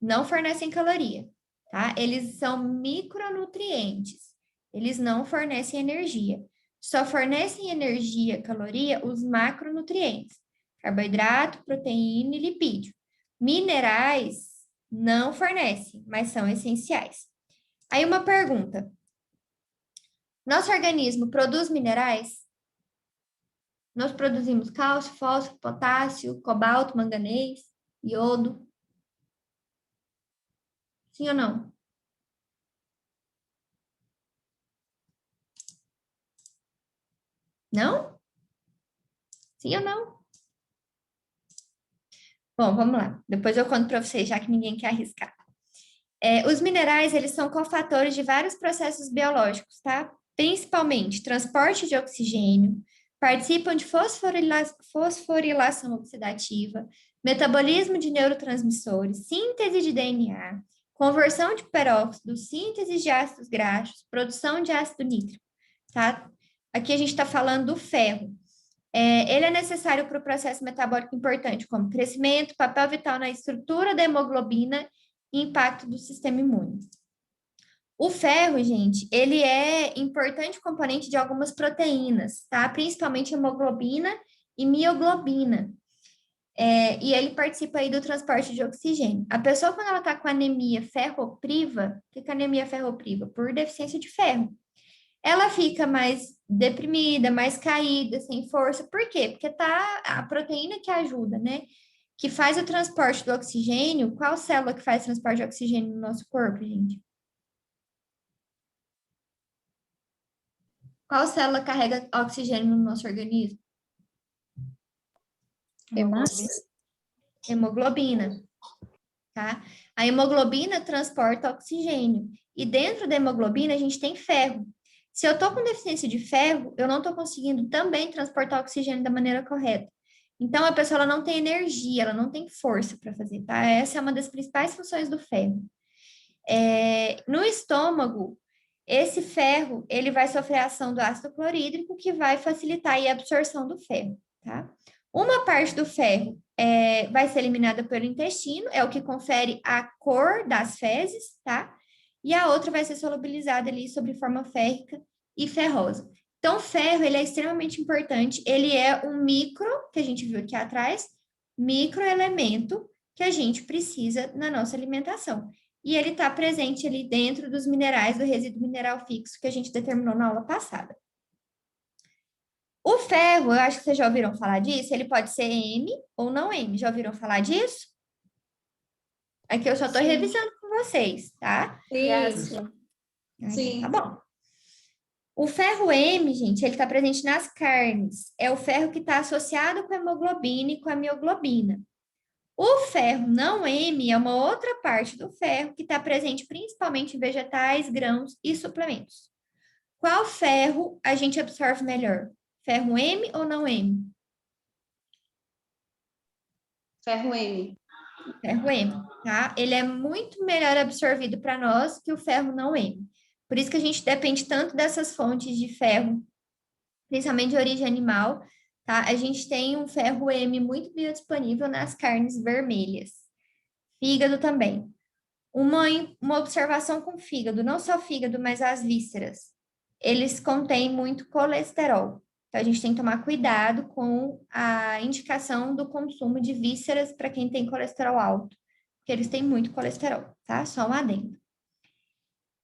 Não fornecem caloria, tá? Eles são micronutrientes. Eles não fornecem energia. Só fornecem energia, caloria, os macronutrientes. Carboidrato, proteína e lipídio. Minerais não fornecem, mas são essenciais. Aí uma pergunta. Nosso organismo produz minerais? Nós produzimos cálcio, fósforo, potássio, cobalto, manganês, iodo. Sim ou não? Não? Sim ou não? Bom, vamos lá. Depois eu conto para vocês, já que ninguém quer arriscar. Os minerais, eles são cofatores de vários processos biológicos, tá? Principalmente transporte de oxigênio, participam de fosforilação oxidativa, metabolismo de neurotransmissores, síntese de DNA, conversão de peróxido, síntese de ácidos graxos, produção de ácido nítrico, tá? Aqui a gente está falando do ferro. Ele é necessário para o processo metabólico importante, como crescimento, papel vital na estrutura da hemoglobina e impacto do sistema imune. O ferro, gente, ele é importante componente de algumas proteínas, tá? Principalmente hemoglobina e mioglobina. E ele participa aí do transporte de oxigênio. A pessoa, quando ela está com anemia ferropriva, o que é anemia ferropriva? Por deficiência de ferro. Ela fica mais deprimida, mais caída, sem força. Por quê? Porque tá a proteína que ajuda, né? que faz o transporte do oxigênio. Qual célula que faz transporte de oxigênio no nosso corpo, gente? Qual célula carrega oxigênio no nosso organismo? Hemoglobina, tá? A hemoglobina transporta oxigênio. E dentro da hemoglobina, a gente tem ferro. Se eu tô com deficiência de ferro, eu não tô conseguindo também transportar oxigênio da maneira correta. Então, a pessoa ela não tem energia, ela não tem força para fazer, tá? Essa é uma das principais funções do ferro. No estômago, esse ferro, ele vai sofrer a ação do ácido clorídrico, que vai facilitar aí a absorção do ferro, tá? Uma parte do ferro vai ser eliminada pelo intestino, é o que confere a cor das fezes, tá? E a outra vai ser solubilizada ali sob forma férrica e ferrosa. Então, o ferro, ele é extremamente importante, ele é um micro, que a gente viu aqui atrás, microelemento que a gente precisa na nossa alimentação. E ele está presente ali dentro dos minerais do resíduo mineral fixo que a gente determinou na aula passada. O ferro, eu acho que vocês já ouviram falar disso, ele pode ser M ou não M. Já ouviram falar disso? Aqui eu só estou revisando com vocês, tá? Sim. Tá bom. O ferro M, gente, ele está presente nas carnes. É o ferro que está associado com a hemoglobina e com a mioglobina. O ferro não M é uma outra parte do ferro que está presente principalmente em vegetais, grãos e suplementos. Qual ferro a gente absorve melhor? Ferro M ou não M? Ferro M. Ferro M, tá? Ele é muito melhor absorvido para nós que o ferro não M. Por isso que a gente depende tanto dessas fontes de ferro, principalmente de origem animal, tá? A gente tem um ferro M muito biodisponível nas carnes vermelhas. Fígado também. Uma observação com fígado, não só fígado, mas as vísceras. Eles contêm muito colesterol. Então, a gente tem que tomar cuidado com a indicação do consumo de vísceras para quem tem colesterol alto, porque eles têm muito colesterol, tá? Só um adendo.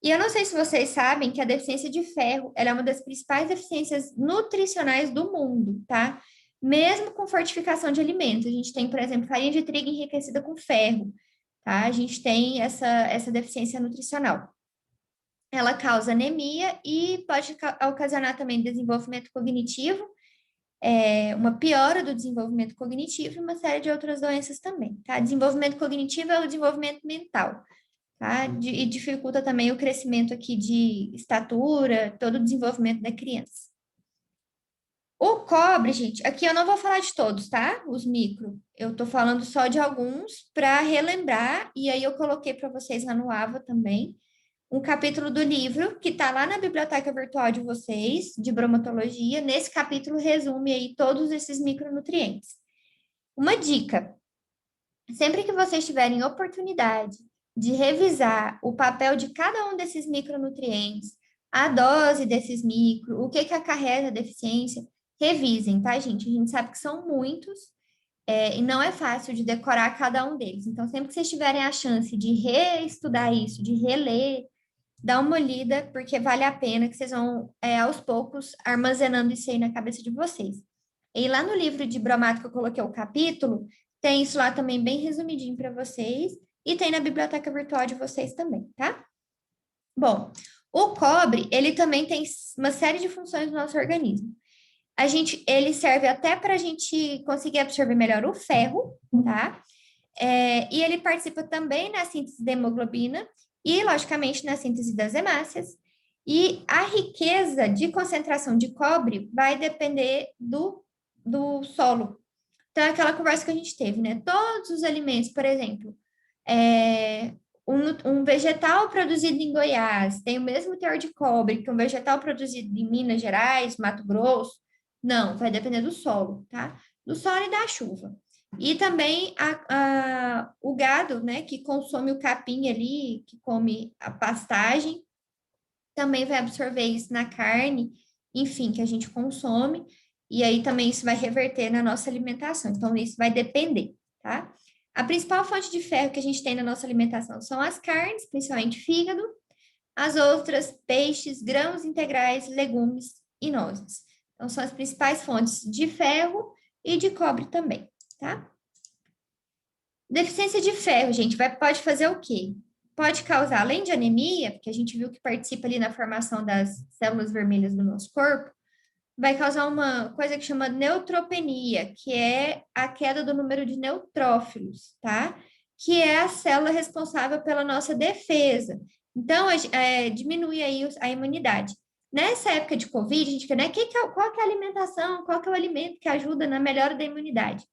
E eu não sei se vocês sabem que a deficiência de ferro, ela é uma das principais deficiências nutricionais do mundo, tá? Mesmo com fortificação de alimentos. A gente tem, por exemplo, farinha de trigo enriquecida com ferro, tá? A gente tem essa deficiência nutricional. Ela causa anemia e pode ocasionar também desenvolvimento cognitivo, uma piora do desenvolvimento cognitivo e uma série de outras doenças também, tá? Desenvolvimento cognitivo é o desenvolvimento mental, tá? E dificulta também o crescimento aqui de estatura, todo o desenvolvimento da criança. O cobre, gente, aqui eu não vou falar de todos, tá? Os micro. Eu tô falando só de alguns para relembrar, e aí eu coloquei para vocês lá no AVA também um capítulo do livro que está lá na biblioteca virtual de vocês, de bromatologia. Nesse capítulo resume aí todos esses micronutrientes. Uma dica: sempre que vocês tiverem oportunidade de revisar o papel de cada um desses micronutrientes, a dose desses micro, o que acarreta a deficiência, revisem, tá, gente? A gente sabe que são muitos, e não é fácil de decorar cada um deles. Então, sempre que vocês tiverem a chance de reestudar isso, de reler, dá uma lida, porque vale a pena que vocês vão, aos poucos, armazenando isso aí na cabeça de vocês. E lá no livro de bromato que eu coloquei o capítulo, tem isso lá também bem resumidinho para vocês, e tem na biblioteca virtual de vocês também, tá? Bom, o cobre, ele também tem uma série de funções no nosso organismo. Ele serve até para a gente conseguir absorver melhor o ferro, tá? E ele participa também na síntese da hemoglobina, e, logicamente, na síntese das hemácias. E a riqueza de concentração de cobre vai depender do solo. Então, é aquela conversa que a gente teve, né? Todos os alimentos, por exemplo, um vegetal produzido em Goiás tem o mesmo teor de cobre que um vegetal produzido em Minas Gerais, Mato Grosso? Não, vai depender do solo, tá? Do solo e da chuva. E também o gado, né, que consome o capim ali, que come a pastagem, também vai absorver isso na carne, enfim, que a gente consome, e aí também isso vai reverter na nossa alimentação. Então, isso vai depender, tá? A principal fonte de ferro que a gente tem na nossa alimentação são as carnes, principalmente fígado, as outras, peixes, grãos integrais, legumes e nozes. Então, são as principais fontes de ferro e de cobre também, tá? Deficiência de ferro, gente, pode fazer o quê? Pode causar, além de anemia, porque a gente viu que participa ali na formação das células vermelhas do nosso corpo, vai causar uma coisa que chama neutropenia, que é a queda do número de neutrófilos, tá? Que é a célula responsável pela nossa defesa. Então, diminui aí a imunidade. Nessa época de Covid, a gente quer, né? Qual que é a alimentação, qual que é o alimento que ajuda na melhora da imunidade?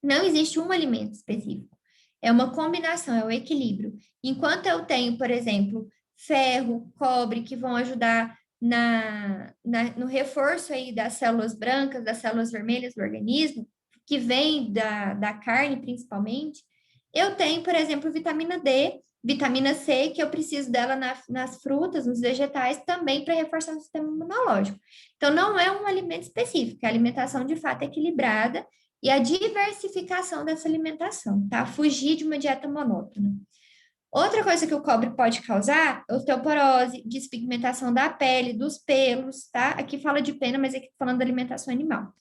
Não existe um alimento específico. É uma combinação, é o equilíbrio. Enquanto eu tenho, por exemplo, ferro, cobre, que vão ajudar no reforço aí das células brancas, das células vermelhas do organismo, que vem da carne principalmente, eu tenho, por exemplo, vitamina D, vitamina C, que eu preciso dela nas frutas, nos vegetais, também para reforçar o sistema imunológico. Então, não é um alimento específico, a alimentação de fato é equilibrada e a diversificação dessa alimentação, tá? Fugir de uma dieta monótona. Outra coisa que o cobre pode causar, osteoporose, despigmentação da pele, dos pelos, tá? Aqui fala de pena, mas aqui falando da alimentação animal.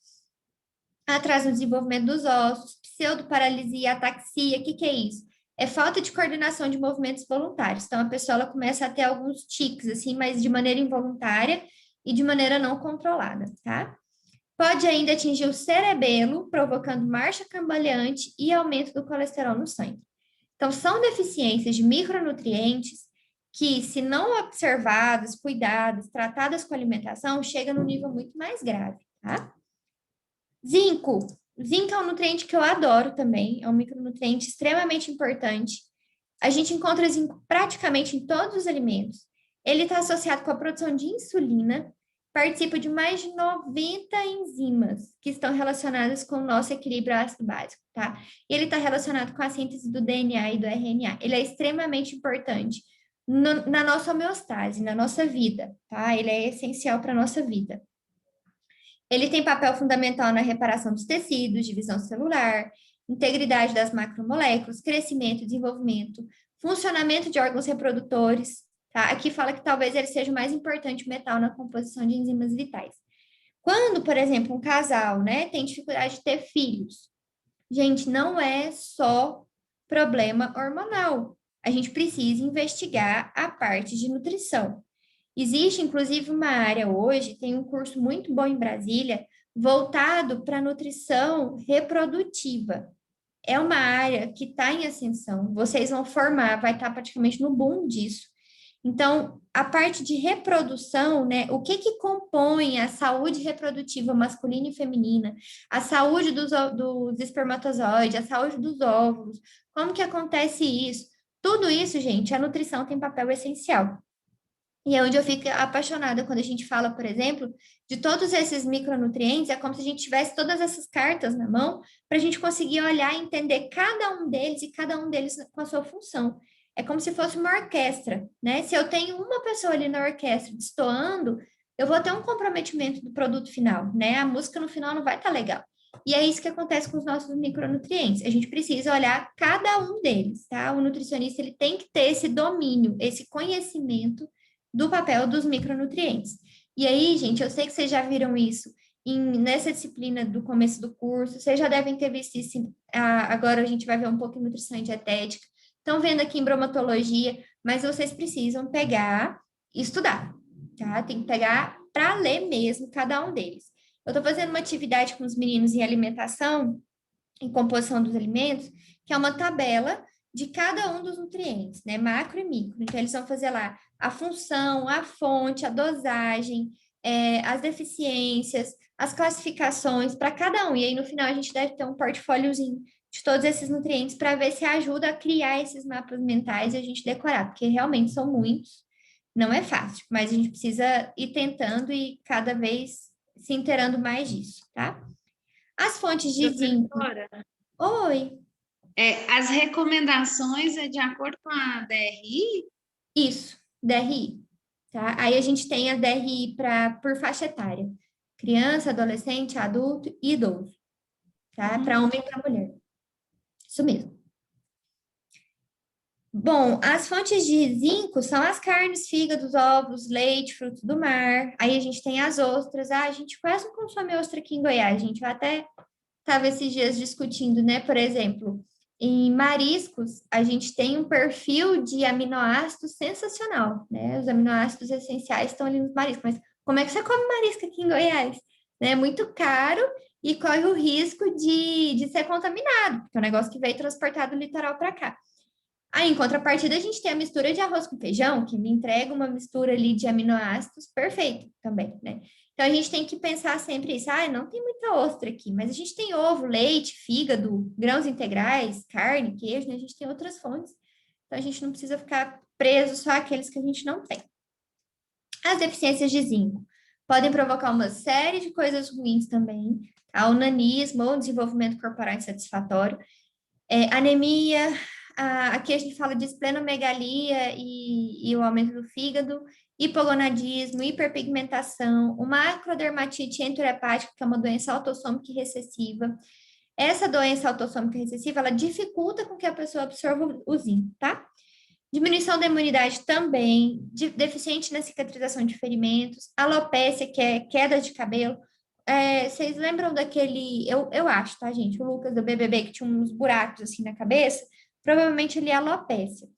Atraso no desenvolvimento dos ossos, pseudoparalisia, ataxia, o que é isso? É falta de coordenação de movimentos voluntários. Então, a pessoa ela começa a ter alguns tiques, assim, mas de maneira involuntária e de maneira não controlada, tá? Pode ainda atingir o cerebelo, provocando marcha cambaleante e aumento do colesterol no sangue. Então, são deficiências de micronutrientes que, se não observadas, cuidadas, tratadas com alimentação, chegam no nível muito mais grave, tá? Zinco. Zinco é um nutriente que eu adoro também, é um micronutriente extremamente importante. A gente encontra zinco praticamente em todos os alimentos. Ele está associado com a produção de insulina, participa de mais de 90 enzimas que estão relacionadas com o nosso equilíbrio ácido básico, tá? E ele está relacionado com a síntese do DNA e do RNA. Ele é extremamente importante na nossa homeostase, na nossa vida, tá? Ele é essencial para a nossa vida. Ele tem papel fundamental na reparação dos tecidos, divisão celular, integridade das macromoléculas, crescimento, desenvolvimento, funcionamento de órgãos reprodutores, tá? Aqui fala que talvez ele seja o mais importante metal na composição de enzimas vitais. Quando, por exemplo, um casal, né, tem dificuldade de ter filhos, gente, não é só problema hormonal. A gente precisa investigar a parte de nutrição. Existe, inclusive, uma área hoje, tem um curso muito bom em Brasília, voltado para nutrição reprodutiva. É uma área que está em ascensão, vocês vão formar, vai estar praticamente no boom disso. Então, a parte de reprodução, né, o que compõe a saúde reprodutiva masculina e feminina, a saúde dos espermatozoides, a saúde dos óvulos, como que acontece isso? Tudo isso, gente, a nutrição tem papel essencial. E é onde eu fico apaixonada quando a gente fala, por exemplo, de todos esses micronutrientes, é como se a gente tivesse todas essas cartas na mão para a gente conseguir olhar e entender cada um deles e cada um deles com a sua função. É como se fosse uma orquestra, né? Se eu tenho uma pessoa ali na orquestra destoando, eu vou ter um comprometimento do produto final, né? A música no final não vai estar legal. E é isso que acontece com os nossos micronutrientes. A gente precisa olhar cada um deles, tá? O nutricionista ele tem que ter esse domínio, esse conhecimento do papel dos micronutrientes. E aí, gente, eu sei que vocês já viram isso nessa disciplina do começo do curso, vocês já devem ter visto isso, agora a gente vai ver um pouco em nutrição e dietética, estão vendo aqui em bromatologia, mas vocês precisam pegar e estudar, tá? Tem que pegar para ler mesmo cada um deles. Eu estou fazendo uma atividade com os meninos em alimentação, em composição dos alimentos, que é uma tabela de cada um dos nutrientes, né? Macro e micro. Então, eles vão fazer lá a função, a fonte, a dosagem, as deficiências, as classificações para cada um. E aí, no final, a gente deve ter um portfóliozinho de todos esses nutrientes para ver se ajuda a criar esses mapas mentais e a gente decorar, porque realmente são muitos. Não é fácil, mas a gente precisa ir tentando e cada vez se inteirando mais disso, tá? As fontes de zinco. Professora, Oi. as recomendações é de acordo com a DRI? Isso, DRI, tá? Aí a gente tem a DRI por faixa etária. Criança, adolescente, adulto e idoso, tá? Para homem e para mulher. Isso mesmo. Bom, as fontes de zinco são as carnes, fígados, ovos, leite, frutos do mar. Aí a gente tem as ostras. A gente quase não consome ostra aqui em Goiás. A gente vai até estava esses dias discutindo, né? Por exemplo, Em mariscos, a gente tem um perfil de aminoácidos sensacional, né? Os aminoácidos essenciais estão ali nos mariscos. Mas como é que você come marisco aqui em Goiás? É muito caro e corre o risco de ser contaminado, porque é um negócio que veio transportado do litoral para cá. Aí, em contrapartida, a gente tem a mistura de arroz com feijão, que me entrega uma mistura ali de aminoácidos perfeito também, né? Então, a gente tem que pensar sempre isso. Ah, não tem muita ostra aqui, mas a gente tem ovo, leite, fígado, grãos integrais, carne, queijo, né? A gente tem outras fontes. Então, a gente não precisa ficar preso só àqueles que a gente não tem. As deficiências de zinco podem provocar uma série de coisas ruins também, tá? O nanismo ou desenvolvimento corporal insatisfatório, anemia, aqui a gente fala de esplenomegalia e o aumento do fígado, hipogonadismo, hiperpigmentação, uma macrodermatite enterohepática, que é uma doença autossômica e recessiva. Essa doença autossômica e recessiva, ela dificulta com que a pessoa absorva o zinco, tá? Diminuição da imunidade também, deficiente na cicatrização de ferimentos, alopécia, que é queda de cabelo. Vocês lembram daquele, eu acho, tá, gente? O Lucas do BBB, que tinha uns buracos assim na cabeça, provavelmente ele é alopécia.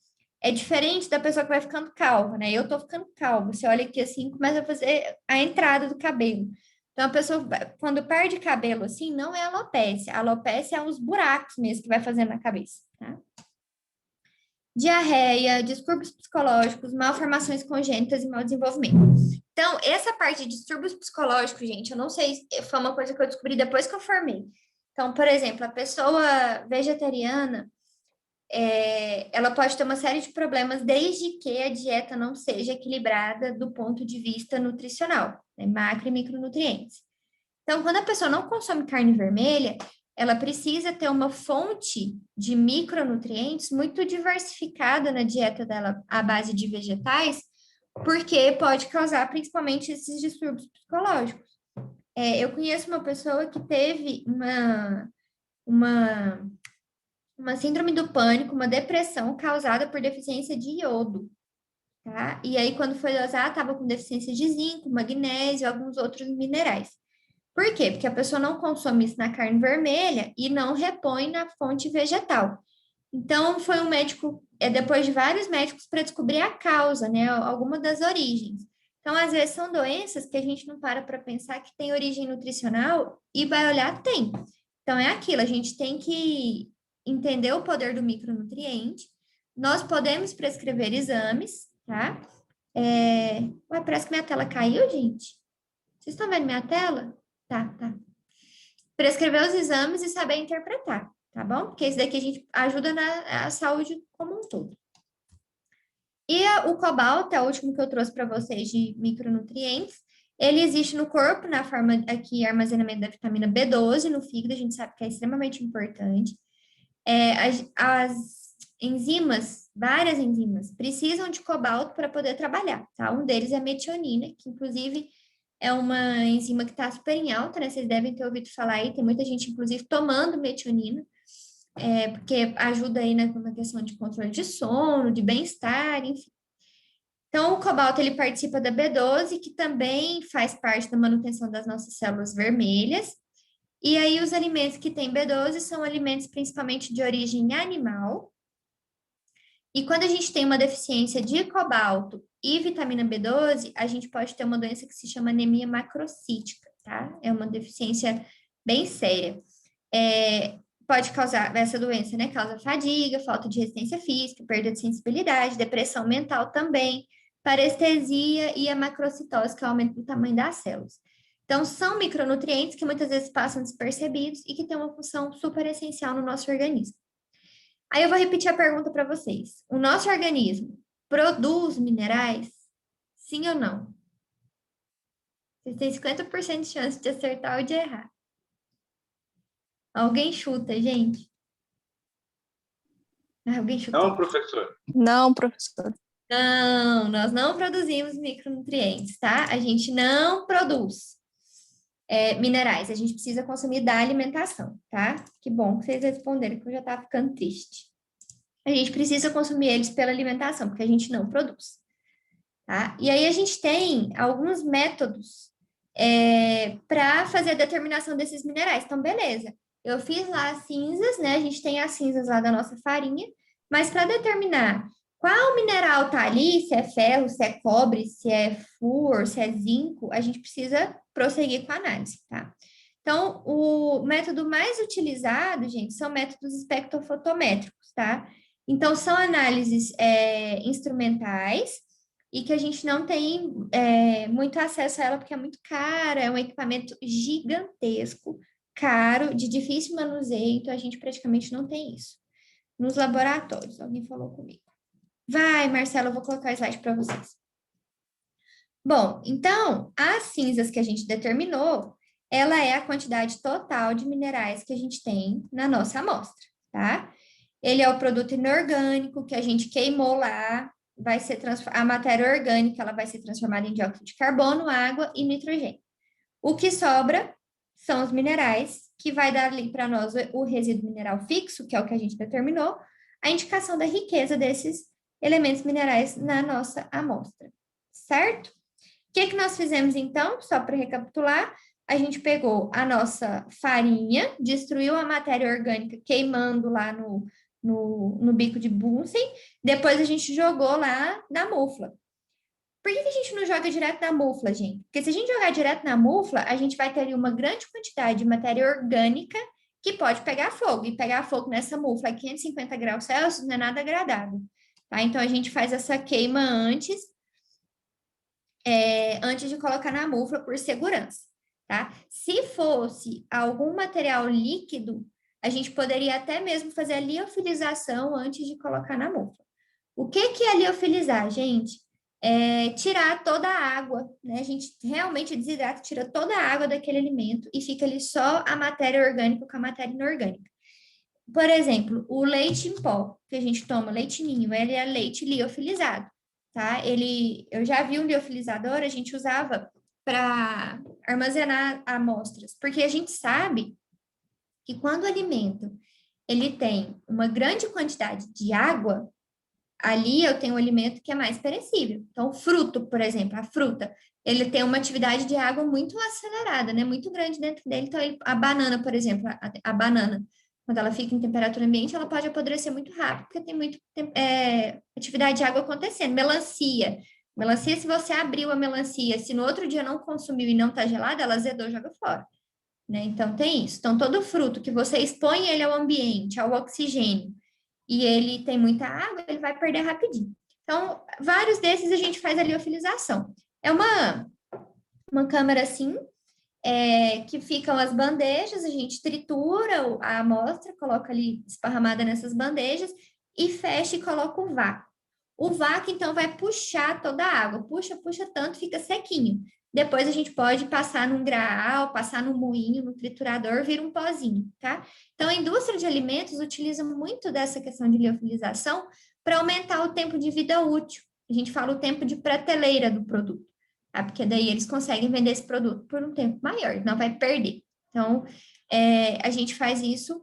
É diferente da pessoa que vai ficando calva, né? Eu tô ficando calva. Você olha aqui assim, começa a fazer a entrada do cabelo. Então, a pessoa, quando perde cabelo assim, não é alopecia. A alopecia é uns buracos mesmo que vai fazendo na cabeça, tá? Diarreia, distúrbios psicológicos, malformações congênitas e mau desenvolvimento. Então, essa parte de distúrbios psicológicos, gente, eu não sei, foi uma coisa que eu descobri depois que eu formei. Então, por exemplo, a pessoa vegetariana, ela pode ter uma série de problemas desde que a dieta não seja equilibrada do ponto de vista nutricional, né? Macro e micronutrientes. Então, quando a pessoa não consome carne vermelha, ela precisa ter uma fonte de micronutrientes muito diversificada na dieta dela à base de vegetais, porque pode causar principalmente esses distúrbios psicológicos. Eu conheço uma pessoa que teve uma síndrome do pânico, uma depressão causada por deficiência de iodo, tá? E aí, quando foi dosar, estava com deficiência de zinco, magnésio, alguns outros minerais. Por quê? Porque a pessoa não consome isso na carne vermelha e não repõe na fonte vegetal. Então, foi um médico, depois de vários médicos, para descobrir a causa, né? Alguma das origens. Então, às vezes, são doenças que a gente não para pensar que tem origem nutricional e vai olhar, tem. Então, é aquilo, a gente tem que entender o poder do micronutriente. Nós podemos prescrever exames, tá? Ué, parece que minha tela caiu, gente. Vocês estão vendo minha tela? Tá. Prescrever os exames e saber interpretar, tá bom? Porque isso daqui a gente ajuda na saúde como um todo. E o cobalto, é o último que eu trouxe para vocês de micronutrientes. Ele existe no corpo, na forma aqui, armazenamento da vitamina B12 no fígado, a gente sabe que é extremamente importante. As enzimas, várias enzimas, precisam de cobalto para poder trabalhar, tá? Um deles é a metionina, que inclusive é uma enzima que está super em alta, né? Vocês devem ter ouvido falar aí, tem muita gente, inclusive, tomando metionina, porque ajuda aí na questão de controle de sono, de bem-estar, enfim. Então, o cobalto, ele participa da B12, que também faz parte da manutenção das nossas células vermelhas. E aí, os alimentos que têm B12 são alimentos principalmente de origem animal. E quando a gente tem uma deficiência de cobalto e vitamina B12, a gente pode ter uma doença que se chama anemia macrocítica, tá? É uma deficiência bem séria. Pode causar, essa doença, né? Causa fadiga, falta de resistência física, perda de sensibilidade, depressão mental também, parestesia e a macrocitose, que é o aumento do tamanho das células. Então, são micronutrientes que muitas vezes passam despercebidos e que têm uma função super essencial no nosso organismo. Aí eu vou repetir a pergunta para vocês. O nosso organismo produz minerais? Sim ou não? Vocês têm 50% de chance de acertar ou de errar. Alguém chuta, gente? Alguém chuta? Não, professor. Não, professor. Não, nós não produzimos micronutrientes, tá? A gente não produz minerais. A gente precisa consumir da alimentação, tá? Que bom que vocês responderam, que eu já estava ficando triste. A gente precisa consumir eles pela alimentação, porque a gente não produz, tá? E aí a gente tem alguns métodos para fazer a determinação desses minerais. Então, beleza. Eu fiz lá as cinzas, né? A gente tem as cinzas lá da nossa farinha, mas para determinar qual mineral tá ali, se é ferro, se é cobre, se é flúor, se é zinco, a gente precisa prosseguir com a análise, tá? Então, o método mais utilizado, gente, são métodos espectrofotométricos, tá? Então, são análises instrumentais e que a gente não tem muito acesso a ela porque é muito cara, é um equipamento gigantesco, caro, de difícil manuseio, então a gente praticamente não tem isso. Nos laboratórios, alguém falou comigo. Vai, Marcelo, eu vou colocar o slide para vocês. Bom, então, as cinzas que a gente determinou, ela é a quantidade total de minerais que a gente tem na nossa amostra, tá? Ele é o produto inorgânico que a gente queimou lá, vai ser a matéria orgânica, ela vai ser transformada em dióxido de carbono, água e nitrogênio. O que sobra são os minerais, que vai dar ali para nós o resíduo mineral fixo, que é o que a gente determinou, a indicação da riqueza desses elementos minerais na nossa amostra, certo? O que nós fizemos então? Só para recapitular, a gente pegou a nossa farinha, destruiu a matéria orgânica queimando lá no bico de Bunsen, depois a gente jogou lá na mufla. Por que a gente não joga direto na mufla, gente? Porque se a gente jogar direto na mufla, a gente vai ter ali uma grande quantidade de matéria orgânica que pode pegar fogo. E pegar fogo nessa mufla a 550 graus Celsius não é nada agradável. Tá? Então, a gente faz essa queima antes de colocar na mufla por segurança. Tá? Se fosse algum material líquido, a gente poderia até mesmo fazer a liofilização antes de colocar na mufla. O que é liofilizar, gente? Tirar toda a água, né? A gente realmente desidrata, tira toda a água daquele alimento e fica ali só a matéria orgânica com a matéria inorgânica. Por exemplo, o leite em pó, que a gente toma, leite ninho, ele é leite liofilizado, tá? Eu já vi um liofilizador, a gente usava para armazenar amostras, porque a gente sabe que quando o alimento ele tem uma grande quantidade de água, ali eu tenho um alimento que é mais perecível. Então, o fruto, por exemplo, a fruta, ele tem uma atividade de água muito acelerada, né? Muito grande dentro dele. Então, a banana, por exemplo, a banana, quando ela fica em temperatura ambiente, ela pode apodrecer muito rápido, porque tem muita atividade de água acontecendo. Melancia. Melancia, se você abriu a melancia, se no outro dia não consumiu e não está gelada, ela azedou, joga fora. Né? Então, tem isso. Então, todo fruto que você expõe ele ao ambiente, ao oxigênio, e ele tem muita água, ele vai perder rapidinho. Então, vários desses a gente faz a liofilização. É uma câmara assim, que ficam as bandejas, a gente tritura a amostra, coloca ali esparramada nessas bandejas e fecha e coloca o vácuo. O vácuo, então, vai puxar toda a água. Puxa tanto, fica sequinho. Depois a gente pode passar num graal, passar no moinho, no triturador, vira um pozinho, tá? Então, a indústria de alimentos utiliza muito dessa questão de liofilização para aumentar o tempo de vida útil. A gente fala o tempo de prateleira do produto, tá? Porque daí eles conseguem vender esse produto por um tempo maior, não vai perder. Então, a gente faz isso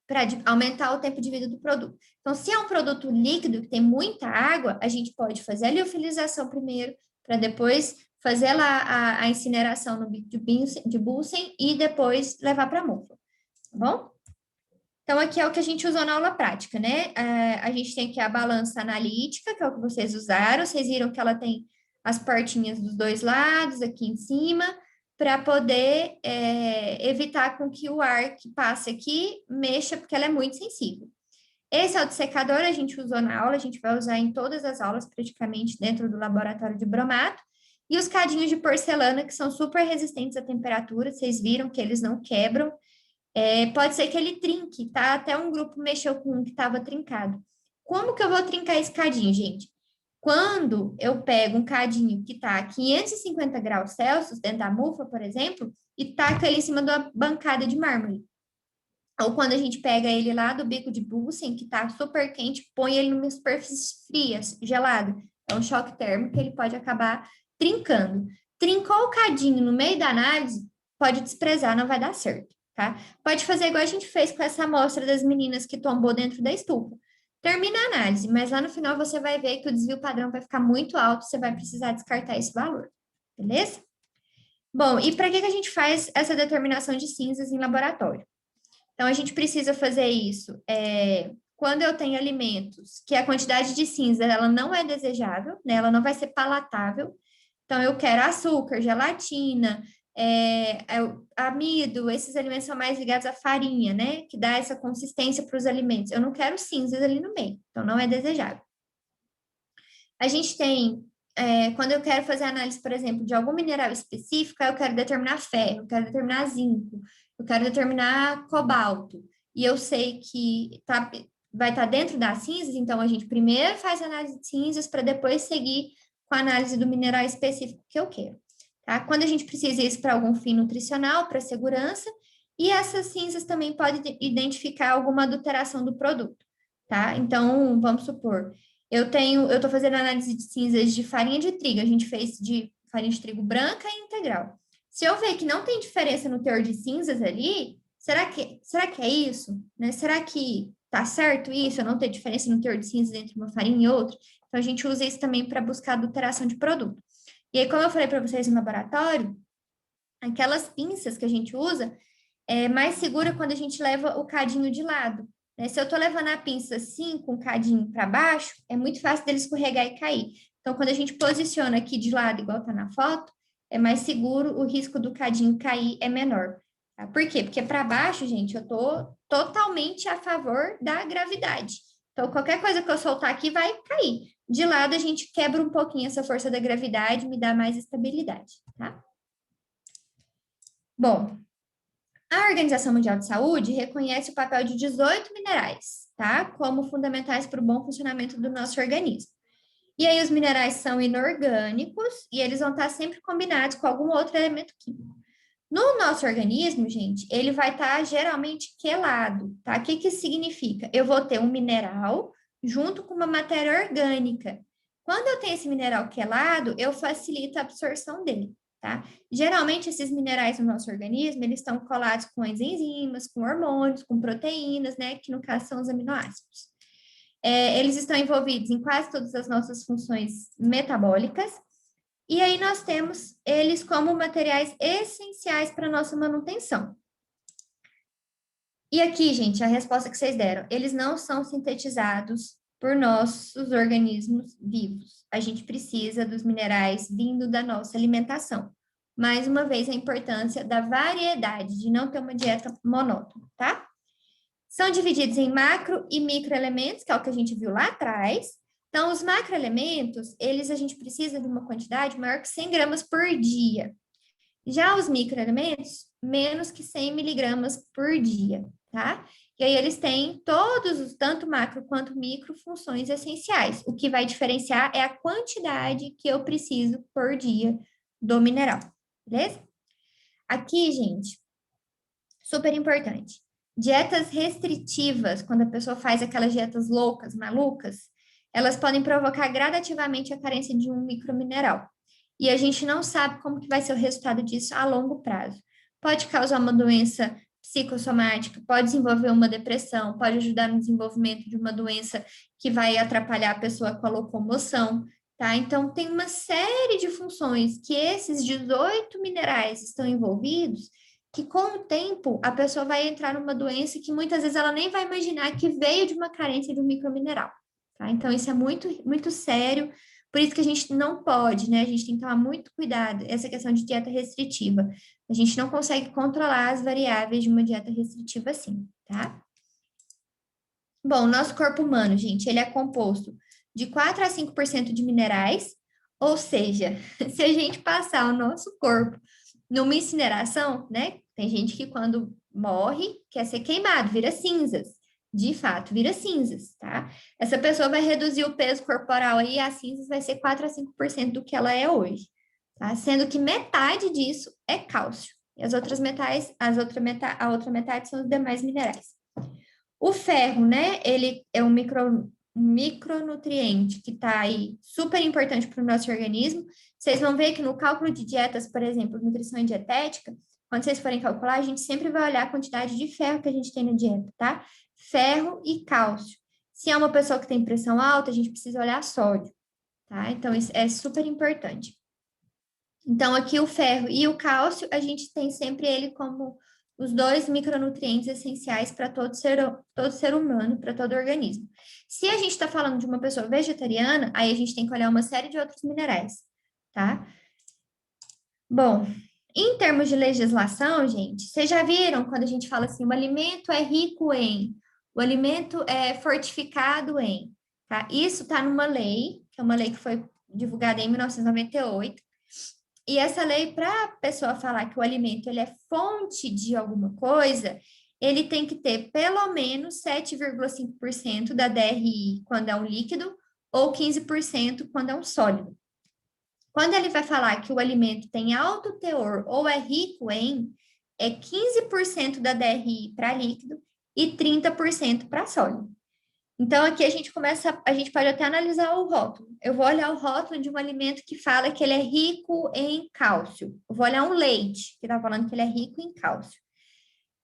para aumentar o tempo de vida do produto. Então, se é um produto líquido que tem muita água, a gente pode fazer a liofilização primeiro, para depois fazer lá a incineração no bico de Bunsen e depois levar para a mufla, tá bom? Então, aqui é o que a gente usou na aula prática, né? A gente tem aqui a balança analítica, que é o que vocês usaram. Vocês viram que ela tem as portinhas dos dois lados, aqui em cima, para poder evitar com que o ar que passe aqui mexa, porque ela é muito sensível. Esse autossecador a gente usou na aula, a gente vai usar em todas as aulas, praticamente, dentro do laboratório de bromato. E os cadinhos de porcelana, que são super resistentes à temperatura, vocês viram que eles não quebram. Pode ser que ele trinque, tá? Até um grupo mexeu com um que estava trincado. Como que eu vou trincar esse cadinho, gente? Quando eu pego um cadinho que está a 550 graus Celsius, dentro da mufla, por exemplo, e taca ele em cima da bancada de mármore. Ou quando a gente pega ele lá do bico de Bunsen, que está super quente, põe ele numa superfície fria, gelada. É um choque térmico que ele pode acabar trincando. Trincou o cadinho no meio da análise, pode desprezar, não vai dar certo, tá? Pode fazer igual a gente fez com essa amostra das meninas que tombou dentro da estufa. Termina a análise, mas lá no final você vai ver que o desvio padrão vai ficar muito alto, você vai precisar descartar esse valor, beleza? Bom, e para que a gente faz essa determinação de cinzas em laboratório? Então, a gente precisa fazer isso quando eu tenho alimentos que a quantidade de cinza ela não é desejável, né? Ela não vai ser palatável. Então, eu quero açúcar, gelatina, amido, esses alimentos são mais ligados à farinha, né? Que dá essa consistência para os alimentos. Eu não quero cinzas ali no meio, então não é desejável. A gente tem, quando eu quero fazer análise, por exemplo, de algum mineral específico, eu quero determinar ferro, eu quero determinar zinco, eu quero determinar cobalto, e eu sei que vai estar dentro das cinzas, então a gente primeiro faz a análise de cinzas para depois seguir com a análise do mineral específico que eu quero. Tá? Quando a gente precisa isso para algum fim nutricional, para segurança, e essas cinzas também podem identificar alguma adulteração do produto, tá? Então, vamos supor, eu estou fazendo análise de cinzas de farinha de trigo, a gente fez de farinha de trigo branca e integral. Se eu ver que não tem diferença no teor de cinzas ali, será que é isso? Né? Será que tá certo isso? Eu não ter diferença no teor de cinzas entre uma farinha e outra? Então, a gente usa isso também para buscar adulteração de produto. E aí, como eu falei para vocês no laboratório, aquelas pinças que a gente usa é mais segura quando a gente leva o cadinho de lado. Né? Se eu estou levando a pinça assim, com o cadinho para baixo, é muito fácil dele escorregar e cair. Então, quando a gente posiciona aqui de lado, igual está na foto, é mais seguro, o risco do cadinho cair é menor. Tá? Por quê? Porque para baixo, gente, eu estou totalmente a favor da gravidade. Então, qualquer coisa que eu soltar aqui vai cair. De lado, a gente quebra um pouquinho essa força da gravidade, me dá mais estabilidade, tá? Bom, a Organização Mundial de Saúde reconhece o papel de 18 minerais, tá? Como fundamentais para o bom funcionamento do nosso organismo. E aí, os minerais são inorgânicos e eles vão estar sempre combinados com algum outro elemento químico. No nosso organismo, gente, ele vai estar geralmente quelado, tá? O que que isso significa? Eu vou ter um mineral junto com uma matéria orgânica. Quando eu tenho esse mineral quelado, eu facilito a absorção dele, tá? Geralmente, esses minerais no nosso organismo, eles estão colados com as enzimas, com hormônios, com proteínas, né? Que no caso são os aminoácidos. Eles estão envolvidos em quase todas as nossas funções metabólicas, e aí nós temos eles como materiais essenciais para a nossa manutenção. E aqui, gente, a resposta que vocês deram, eles não são sintetizados por nossos organismos vivos. A gente precisa dos minerais vindo da nossa alimentação. Mais uma vez, a importância da variedade, de não ter uma dieta monótona, tá? São divididos em macro e microelementos, que é o que a gente viu lá atrás. Então, os macroelementos, a gente precisa de uma quantidade maior que 100 gramas por dia. Já os microelementos, menos que 100 miligramas por dia, tá? E aí eles têm todos, tanto macro quanto micro, funções essenciais. O que vai diferenciar é a quantidade que eu preciso por dia do mineral, beleza? Aqui, gente, super importante. Dietas restritivas, quando a pessoa faz aquelas dietas loucas, malucas, elas podem provocar gradativamente a carência de um micromineral. E a gente não sabe como que vai ser o resultado disso a longo prazo. Pode causar uma doença psicossomática, pode desenvolver uma depressão, pode ajudar no desenvolvimento de uma doença que vai atrapalhar a pessoa com a locomoção, tá? Então, tem uma série de funções que esses 18 minerais estão envolvidos, que com o tempo a pessoa vai entrar numa doença que muitas vezes ela nem vai imaginar que veio de uma carência de um micromineral, tá? Então, isso é muito, muito sério, por isso que a gente não pode, né? A gente tem que tomar muito cuidado, essa questão de dieta restritiva. A gente não consegue controlar as variáveis de uma dieta restritiva assim, tá? Bom, o nosso corpo humano, gente, ele é composto de 4 a 5% de minerais, ou seja, se a gente passar o nosso corpo numa incineração, né? Tem gente que quando morre quer ser queimado, vira cinzas. De fato, vira cinzas, tá? Essa pessoa vai reduzir o peso corporal aí, as cinzas vai ser 4 a 5% do que ela é hoje, tá? Sendo que metade disso é cálcio. E as outras metais, a outra metade são os demais minerais. O ferro, né? Ele é um micronutriente que tá aí super importante para o nosso organismo. Vocês vão ver que no cálculo de dietas, por exemplo, nutrição e dietética, quando vocês forem calcular, a gente sempre vai olhar a quantidade de ferro que a gente tem na dieta, tá? Ferro e cálcio. Se é uma pessoa que tem pressão alta, a gente precisa olhar sódio, tá? Então, isso é super importante. Então, aqui o ferro e o cálcio, a gente tem sempre ele como os 2 micronutrientes essenciais para todo ser humano, para todo organismo. Se a gente está falando de uma pessoa vegetariana, aí a gente tem que olhar uma série de outros minerais, tá? Bom, em termos de legislação, gente, vocês já viram quando a gente fala assim, o alimento é rico em, o alimento é fortificado em, tá? Isso está numa lei, que é uma lei que foi divulgada em 1998, e essa lei, para a pessoa falar que o alimento ele é fonte de alguma coisa, ele tem que ter pelo menos 7,5% da DRI quando é um líquido ou 15% quando é um sólido. Quando ele vai falar que o alimento tem alto teor ou é rico em, é 15% da DRI para líquido e 30% para sólido. Então, aqui a gente pode até analisar o rótulo. Eu vou olhar o rótulo de um alimento que fala que ele é rico em cálcio. Eu vou olhar um leite, que está falando que ele é rico em cálcio.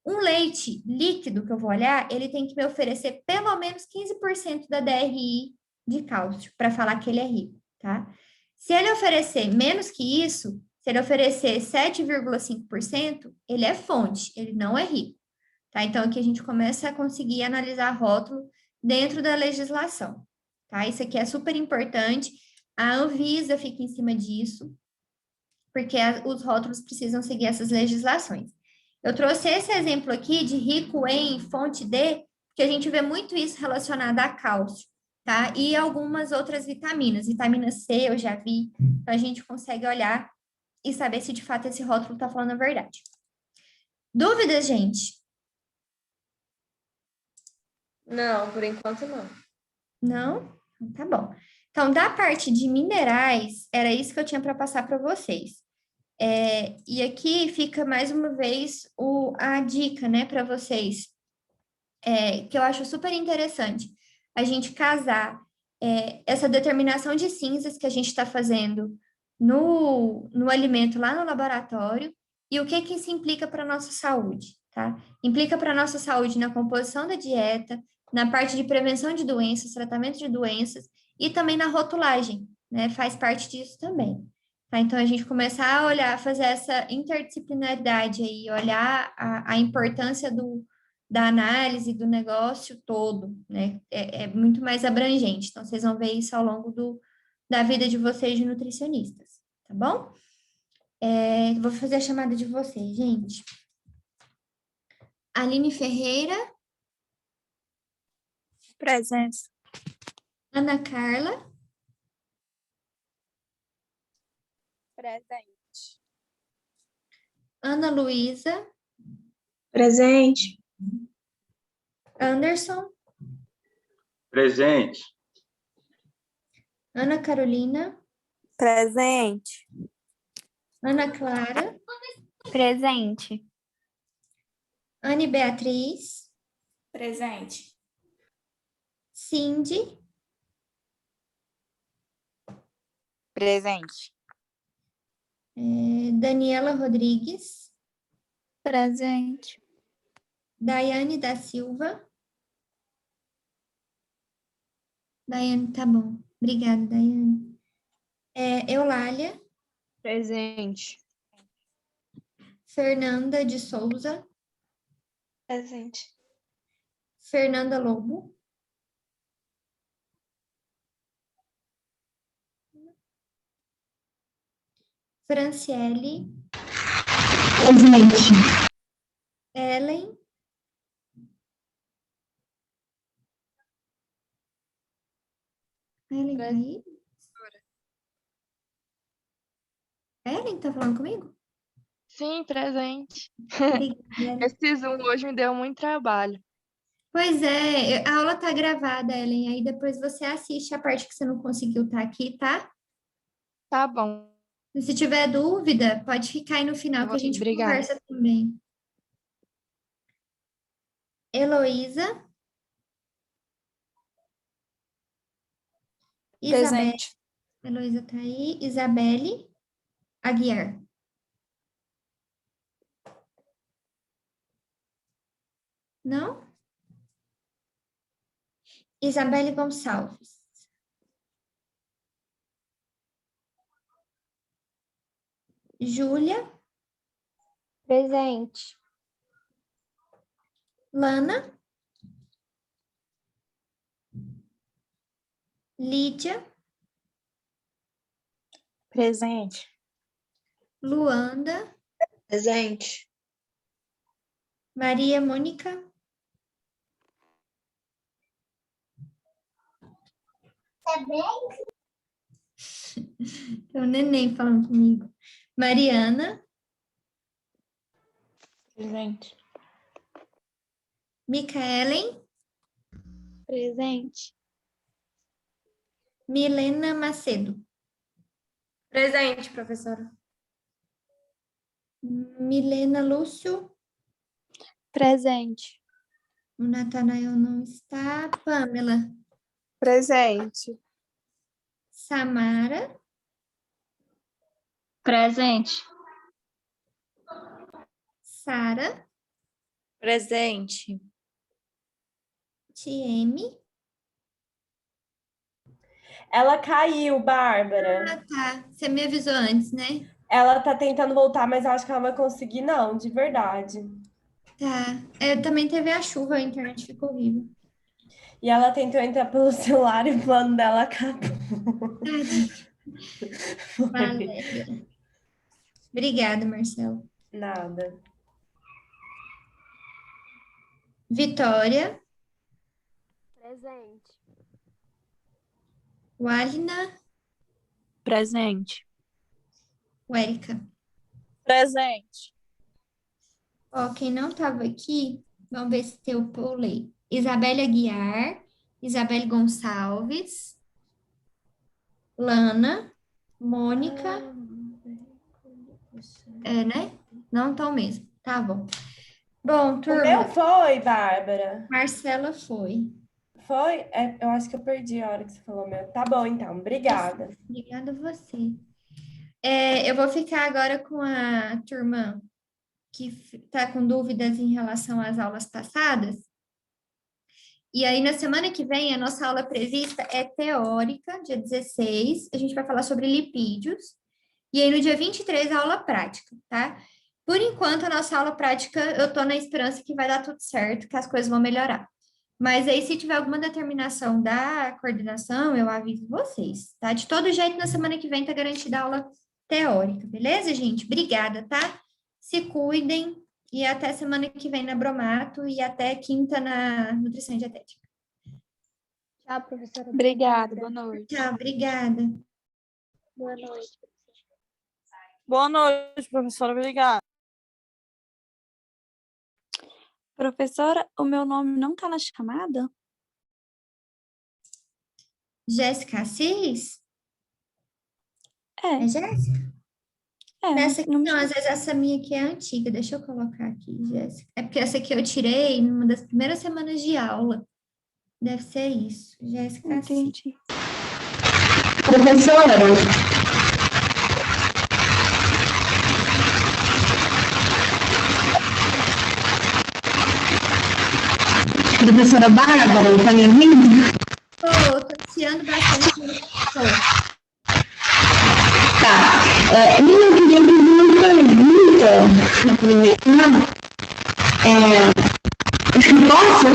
Um leite líquido que eu vou olhar, ele tem que me oferecer pelo menos 15% da DRI de cálcio para falar que ele é rico, tá? Se ele oferecer menos que isso, se ele oferecer 7,5%, ele é fonte, ele não é rico, tá? Então, aqui a gente começa a conseguir analisar rótulo dentro da legislação, tá? Isso aqui é super importante. A Anvisa fica em cima disso, porque os rótulos precisam seguir essas legislações. Eu trouxe esse exemplo aqui de rico em fonte de, porque a gente vê muito isso relacionado a cálcio, tá? E algumas outras vitaminas. Vitamina C eu já vi, então a gente consegue olhar e saber se de fato esse rótulo está falando a verdade. Dúvidas, gente? Não, por enquanto não. Não? Tá bom. Então, da parte de minerais, era isso que eu tinha para passar para vocês. E aqui fica mais uma vez a dica, né, para vocês, que eu acho super interessante. A gente casar essa determinação de cinzas que a gente está fazendo no alimento lá no laboratório e o que que isso implica para a nossa saúde, tá? Implica para a nossa saúde na composição da dieta, na parte de prevenção de doenças, tratamento de doenças e também na rotulagem, né? Faz parte disso também. Tá? Então, a gente começar a olhar, fazer essa interdisciplinaridade aí, olhar a importância da análise do negócio todo, né? É muito mais abrangente. Então, vocês vão ver isso ao longo da vida de vocês de nutricionistas, tá bom? Vou fazer a chamada de vocês, gente. Aline Ferreira. Presença. Ana Carla. Presente. Ana Luísa. Presente. Anderson. Presente. Ana Carolina. Presente. Ana Clara. Presente. Anne Beatriz. Presente. Cindy. Presente. Daniela Rodrigues. Presente. Daiane da Silva. Daiane, tá bom. Obrigada, Daiane. Eulália. Presente. Fernanda de Souza. Presente. Fernanda Lobo. Franciele. Presente. Ellen. Ellen tá aí? Ellen tá falando comigo? Sim, presente. Obrigada. Esse Zoom hoje me deu muito trabalho. Pois é, a aula tá gravada, Ellen, aí depois você assiste a parte que você não conseguiu estar aqui, tá? Tá bom. E se tiver dúvida, pode ficar aí no final que a gente Obrigada. conversa também. Heloísa. Isabelle. Presente. Heloísa tá aí. Isabelle Aguiar. Não? Isabelle Gonçalves. Júlia. Presente. Lana, Lídia, Presente. Luanda, Presente. Maria Mônica, tem um neném falando comigo. Mariana, Presente. Micaelen, Presente. Milena Macedo, Presente, professora. Milena Lúcio, Presente. o Natanael não está, Pamela, Presente. Samara, Presente. Sara, Presente. Tieme. Ela caiu, Bárbara. Ah, tá. Você me avisou antes, né? Ela tá tentando voltar, mas eu acho que ela não vai conseguir, não, de verdade. Tá. Também teve a chuva, a internet ficou horrível. E ela tentou entrar pelo celular e o plano dela acabou. Valéria. Obrigada, Marcelo. Nada. Vitória, Presente. Walina, Presente. Érica. Presente. Ó, quem não estava aqui, vamos ver se eu pulei. Isabelle Aguiar, Isabelle Gonçalves, Lana, Mônica. Né? Não estão mesmo. Tá bom. Bom, O turma. meu foi, Bárbara. Marcela foi. Foi? Eu acho que eu perdi a hora que você falou meu. Tá bom, então. Obrigada. Obrigada a você. Eu vou ficar agora com a turma que está com dúvidas em relação às aulas passadas. E aí, na semana que vem, a nossa aula prevista é teórica, dia 16. A gente vai falar sobre lipídios. E aí, no dia 23, a aula prática, tá? Por enquanto, a nossa aula prática, eu tô na esperança que vai dar tudo certo, que as coisas vão melhorar. Mas aí, se tiver alguma determinação da coordenação, eu aviso vocês, tá? De todo jeito, na semana que vem tá garantida a aula teórica, beleza, gente? Obrigada, tá? Se cuidem e até semana que vem na Bromato e até quinta na Nutrição e Dietética. Tchau, professora. Obrigada, boa noite. Tchau, obrigada. Boa noite. Boa noite, professora. Obrigada. Professora, o meu nome não tá na chamada? Jéssica Assis? É. É Jéssica? Nessa aqui, não não, às vezes essa minha aqui é antiga. Deixa eu colocar aqui, Jéssica. É porque essa aqui eu tirei numa das primeiras semanas de aula. Deve ser isso. Jéssica Assis. Entendi. Professora, professora Bárbara, tá me ouvindo? Tô chiando bastante. Tá. Eu queria fazer uma pergunta. Posso?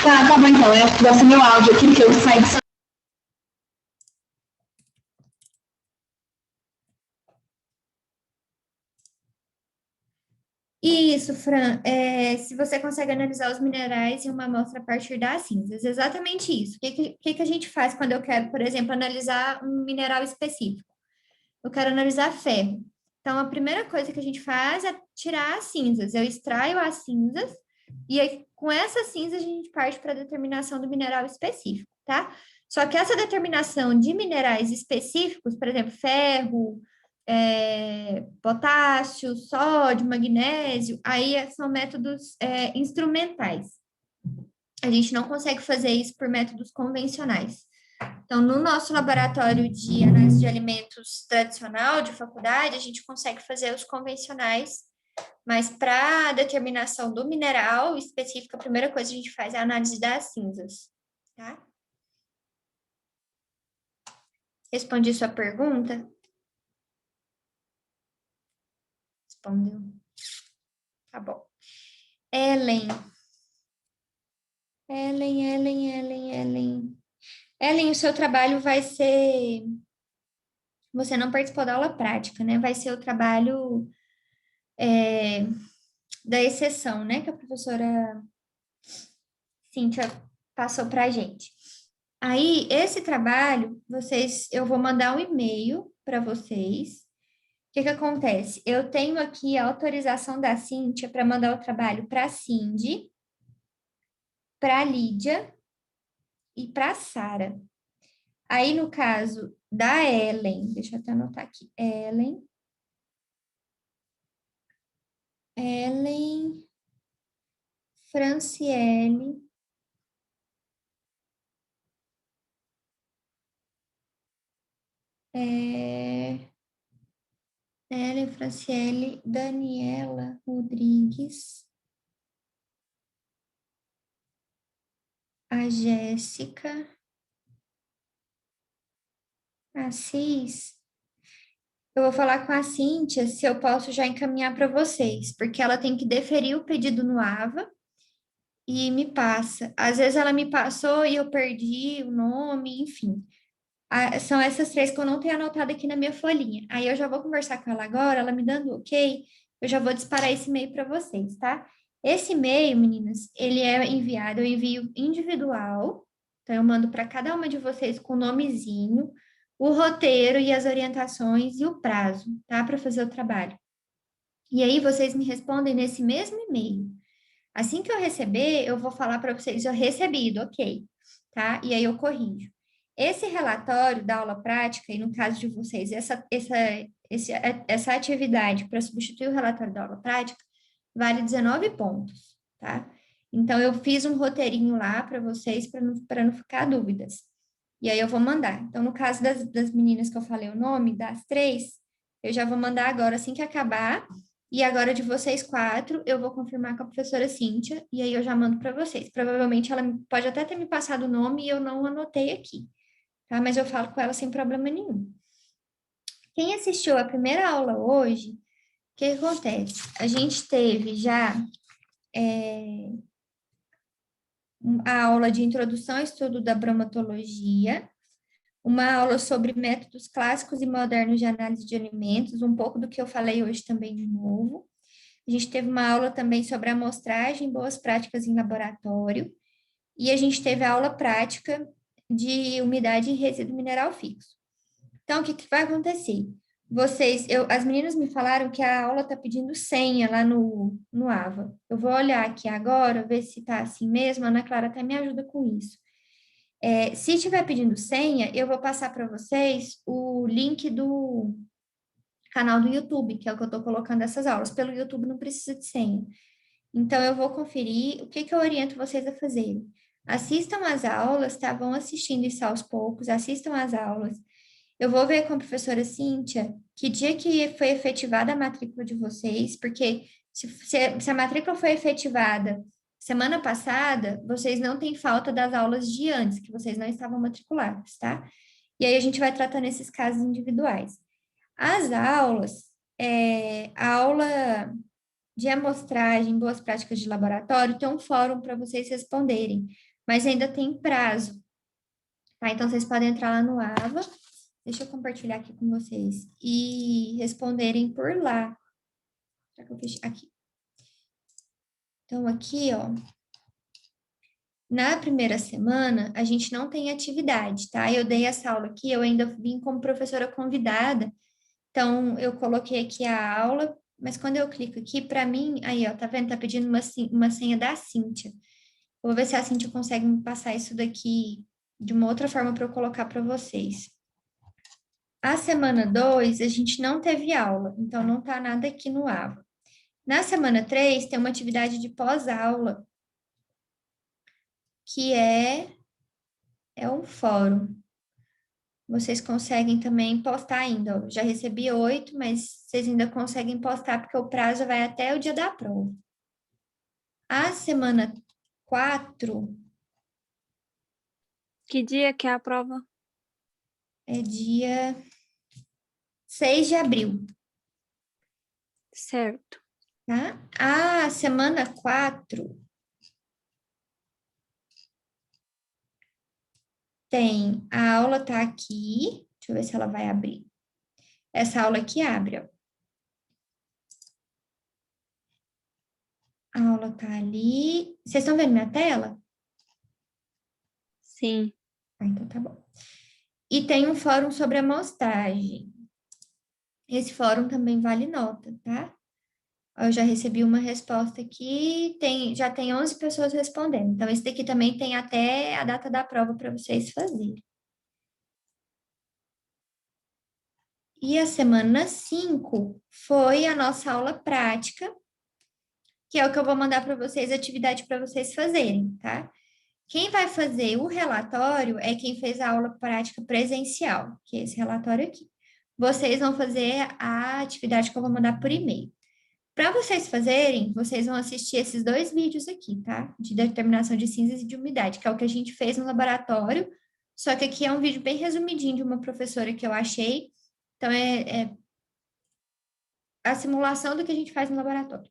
Tá bom então. Eu vou meu áudio aqui, que eu saí de... Isso, Fran. Se você consegue analisar os minerais em uma amostra a partir das cinzas. Exatamente isso. O que a gente faz quando eu quero, por exemplo, analisar um mineral específico? Eu quero analisar ferro. Então, a primeira coisa que a gente faz é tirar as cinzas. Eu extraio as cinzas e aí, com essas cinzas a gente parte para a determinação do mineral específico, tá? Só que essa determinação de minerais específicos, por exemplo, ferro, potássio, sódio, magnésio, aí são métodos instrumentais. A gente não consegue fazer isso por métodos convencionais. Então, no nosso laboratório de análise de alimentos tradicional de faculdade, a gente consegue fazer os convencionais, mas para a determinação do mineral específico, a primeira coisa que a gente faz é a análise das cinzas, tá? Respondi sua pergunta? Respondeu. Tá bom. Ellen. Ellen, o seu trabalho vai ser... Você não participou da aula prática, né? Vai ser o trabalho da exceção, né? Que a professora Cíntia passou para a gente. Aí, esse trabalho, eu vou mandar um e-mail para vocês. O que que acontece? Eu tenho aqui a autorização da Cíntia para mandar o trabalho para a Cindy, para a Lídia e para a Sara. Aí, no caso da Ellen, deixa eu até anotar aqui. Ellen, Franciele, Ellen, Franciele, Daniela Rodrigues, a Jéssica, a Cis. Eu vou falar com a Cíntia se eu posso já encaminhar para vocês, porque ela tem que deferir o pedido no AVA e me passa. Às vezes ela me passou e eu perdi o nome, enfim. São essas três que eu não tenho anotado aqui na minha folhinha. Aí eu já vou conversar com ela agora, ela me dando ok, eu já vou disparar esse e-mail para vocês, tá? Esse e-mail, meninas, ele é enviado, eu envio individual, então eu mando para cada uma de vocês com o nomezinho, o roteiro e as orientações e o prazo, tá? Para fazer o trabalho. E aí vocês me respondem nesse mesmo e-mail. Assim que eu receber, eu vou falar para vocês, eu recebido, ok, tá? E aí eu corrijo. Esse relatório da aula prática, e no caso de vocês, essa atividade para substituir o relatório da aula prática, vale 19 pontos, tá? Então, eu fiz um roteirinho lá para vocês, para não ficar dúvidas. E aí eu vou mandar. Então, no caso das meninas que eu falei o nome, das três, eu já vou mandar agora, assim que acabar. E agora, de vocês quatro, eu vou confirmar com a professora Cíntia, e aí eu já mando para vocês. Provavelmente ela pode até ter me passado o nome e eu não anotei aqui, tá? Mas eu falo com ela sem problema nenhum. Quem assistiu a primeira aula hoje, o que acontece? A gente teve já a aula de introdução ao estudo da bromatologia, uma aula sobre métodos clássicos e modernos de análise de alimentos, um pouco do que eu falei hoje também de novo. A gente teve uma aula também sobre amostragem, boas práticas em laboratório, e a gente teve a aula prática de umidade e resíduo mineral fixo. Então, o que vai acontecer? As meninas me falaram que a aula está pedindo senha lá no AVA. Eu vou olhar aqui agora, ver se está assim mesmo. A Ana Clara até me ajuda com isso. Se estiver pedindo senha, eu vou passar para vocês o link do canal do YouTube, que é o que eu estou colocando essas aulas. Pelo YouTube não precisa de senha. Então, eu vou conferir o que eu oriento vocês a fazerem. Assistam às aulas, tá? Vão assistindo isso aos poucos, assistam às aulas. Eu vou ver com a professora Cíntia que dia que foi efetivada a matrícula de vocês, porque se a matrícula foi efetivada semana passada, vocês não têm falta das aulas de antes, que vocês não estavam matriculados, tá? E aí a gente vai tratando esses casos individuais. As aulas, a aula de amostragem, boas práticas de laboratório, tem um fórum para vocês responderem, mas ainda tem prazo, tá? Então, vocês podem entrar lá no AVA, deixa eu compartilhar aqui com vocês, e responderem por lá. Será que eu fechei? Aqui. Então, aqui, ó, na primeira semana, a gente não tem atividade, tá? Eu dei essa aula aqui, eu ainda vim como professora convidada, então, eu coloquei aqui a aula, mas quando eu clico aqui, para mim, aí, ó, tá vendo? Tá pedindo uma senha da Cíntia. Vou ver se a Cíntia consegue me passar isso daqui de uma outra forma para eu colocar para vocês. A semana 2, a gente não teve aula, então não tá nada aqui no AVA. Na semana 3, tem uma atividade de pós-aula, que é um fórum. Vocês conseguem também postar ainda. Ó. Já recebi 8, mas vocês ainda conseguem postar, porque o prazo vai até o dia da prova. A semana 4... Que dia que é a prova? é dia 6 de abril, Certo. tá? A semana 4 tem, a aula tá aqui, deixa eu ver se ela vai abrir. Essa aula aqui abre, ó. A aula tá ali. Vocês estão vendo minha tela? Sim. Ah, então tá bom. E tem um fórum sobre amostragem. Esse fórum também vale nota, tá? Eu já recebi uma resposta aqui, já tem 11 pessoas respondendo. Então, esse daqui também tem até a data da prova para vocês fazerem. E a semana 5 foi a nossa aula prática, que é o que eu vou mandar para vocês, atividade para vocês fazerem, tá? Quem vai fazer o relatório é quem fez a aula prática presencial, que é esse relatório aqui. Vocês vão fazer a atividade que eu vou mandar por e-mail. Para vocês fazerem, vocês vão assistir esses 2 vídeos aqui, tá? De determinação de cinzas e de umidade, que é o que a gente fez no laboratório, só que aqui é um vídeo bem resumidinho de uma professora que eu achei. Então, é a simulação do que a gente faz no laboratório.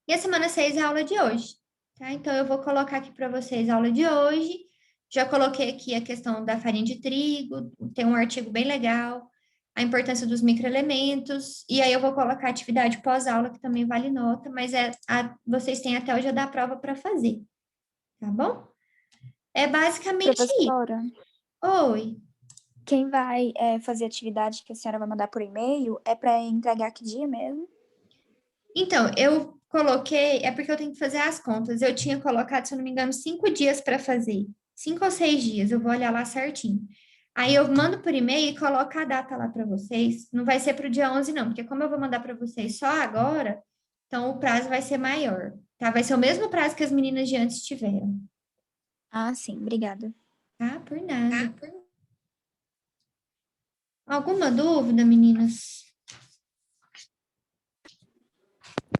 E a semana 6 é a aula de hoje, tá? Então, eu vou colocar aqui para vocês a aula de hoje. Já coloquei aqui a questão da farinha de trigo, tem um artigo bem legal, a importância dos microelementos, e aí eu vou colocar a atividade pós-aula, que também vale nota, mas vocês têm até o dia da prova para fazer, tá bom? É basicamente isso. Professora, Oi. quem vai fazer a atividade que a senhora vai mandar por e-mail é para entregar que dia mesmo? Então, eu coloquei, é porque eu tenho que fazer as contas. Eu tinha colocado, se eu não me engano, 5 dias para fazer. 5 ou 6 dias, eu vou olhar lá certinho. Aí eu mando por e-mail e coloco a data lá para vocês. Não vai ser para o dia 11, não, porque como eu vou mandar para vocês só agora, então o prazo vai ser maior, tá? Vai ser o mesmo prazo que as meninas de antes tiveram. Ah, sim, obrigada. Tá? Por nada. Alguma dúvida, meninas?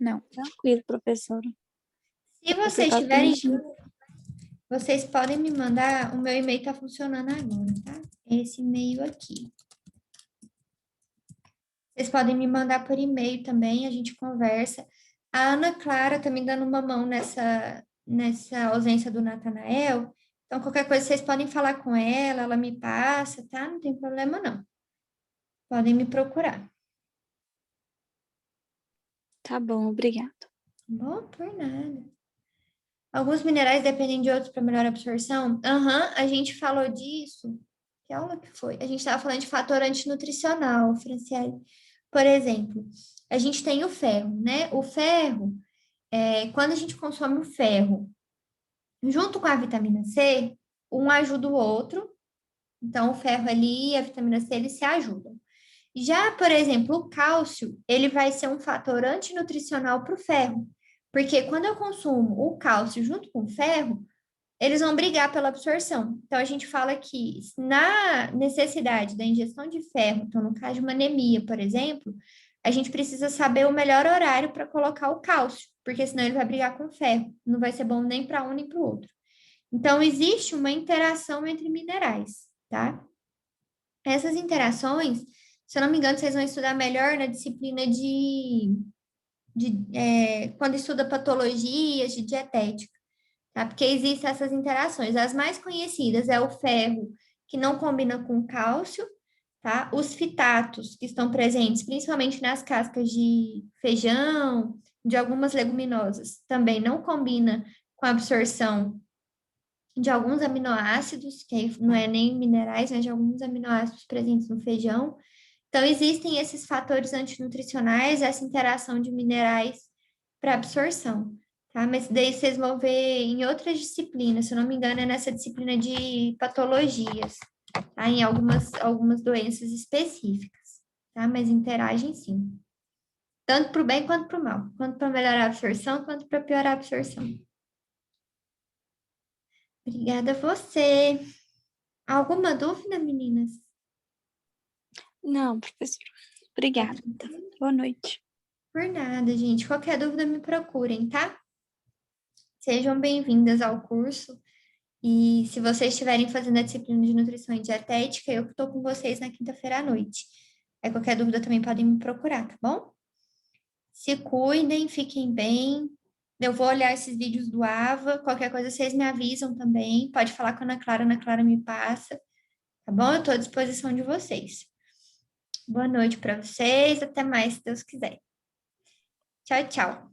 Não, tranquilo, professora. Se vocês tiverem dúvida, vocês podem me mandar, o meu e-mail está funcionando agora, tá? Esse e-mail aqui. Vocês podem me mandar por e-mail também, a gente conversa. A Ana Clara tá me dando uma mão nessa ausência do Natanael, então qualquer coisa vocês podem falar com ela, ela me passa, tá? Não tem problema não. Podem me procurar. Tá bom, obrigada. Bom, por nada. Alguns minerais dependem de outros para melhor absorção? A gente falou disso. Que aula que foi? A gente estava falando de fator antinutricional, Franciele. Por exemplo, a gente tem o ferro, né? O ferro, quando a gente consome o ferro junto com a vitamina C, um ajuda o outro. Então, o ferro ali e a vitamina C, eles se ajudam. Já, por exemplo, o cálcio, ele vai ser um fator antinutricional para o ferro. Porque quando eu consumo o cálcio junto com o ferro, eles vão brigar pela absorção. Então, a gente fala que na necessidade da ingestão de ferro, então, no caso de uma anemia, por exemplo, a gente precisa saber o melhor horário para colocar o cálcio, porque senão ele vai brigar com o ferro. Não vai ser bom nem para um nem para o outro. Então, existe uma interação entre minerais, tá? Essas interações, se eu não me engano, vocês vão estudar melhor na disciplina quando estuda patologias de dietética, tá? Porque existem essas interações. As mais conhecidas é o ferro, que não combina com o cálcio, tá? Os fitatos, que estão presentes principalmente nas cascas de feijão, de algumas leguminosas, também não combina com a absorção de alguns aminoácidos, que aí não é nem minerais, mas de alguns aminoácidos presentes no feijão. Então, existem esses fatores antinutricionais, essa interação de minerais para absorção, tá? Mas daí vocês vão ver em outras disciplinas, se eu não me engano, é nessa disciplina de patologias, tá? Em algumas doenças específicas, tá? Mas interagem sim. Tanto para o bem quanto para o mal. Quanto para melhorar a absorção, quanto para piorar a absorção. Obrigada a você. Alguma dúvida, meninas? Não, professora. Obrigada. Boa noite. Por nada, gente. Qualquer dúvida, me procurem, tá? Sejam bem-vindas ao curso. E se vocês estiverem fazendo a disciplina de nutrição e dietética, eu estou com vocês na quinta-feira à noite. Aí qualquer dúvida também podem me procurar, tá bom? Se cuidem, fiquem bem. Eu vou olhar esses vídeos do AVA. Qualquer coisa vocês me avisam também. Pode falar com a Ana Clara me passa. Tá bom? Eu estou à disposição de vocês. Boa noite para vocês. Até mais, se Deus quiser. Tchau, tchau.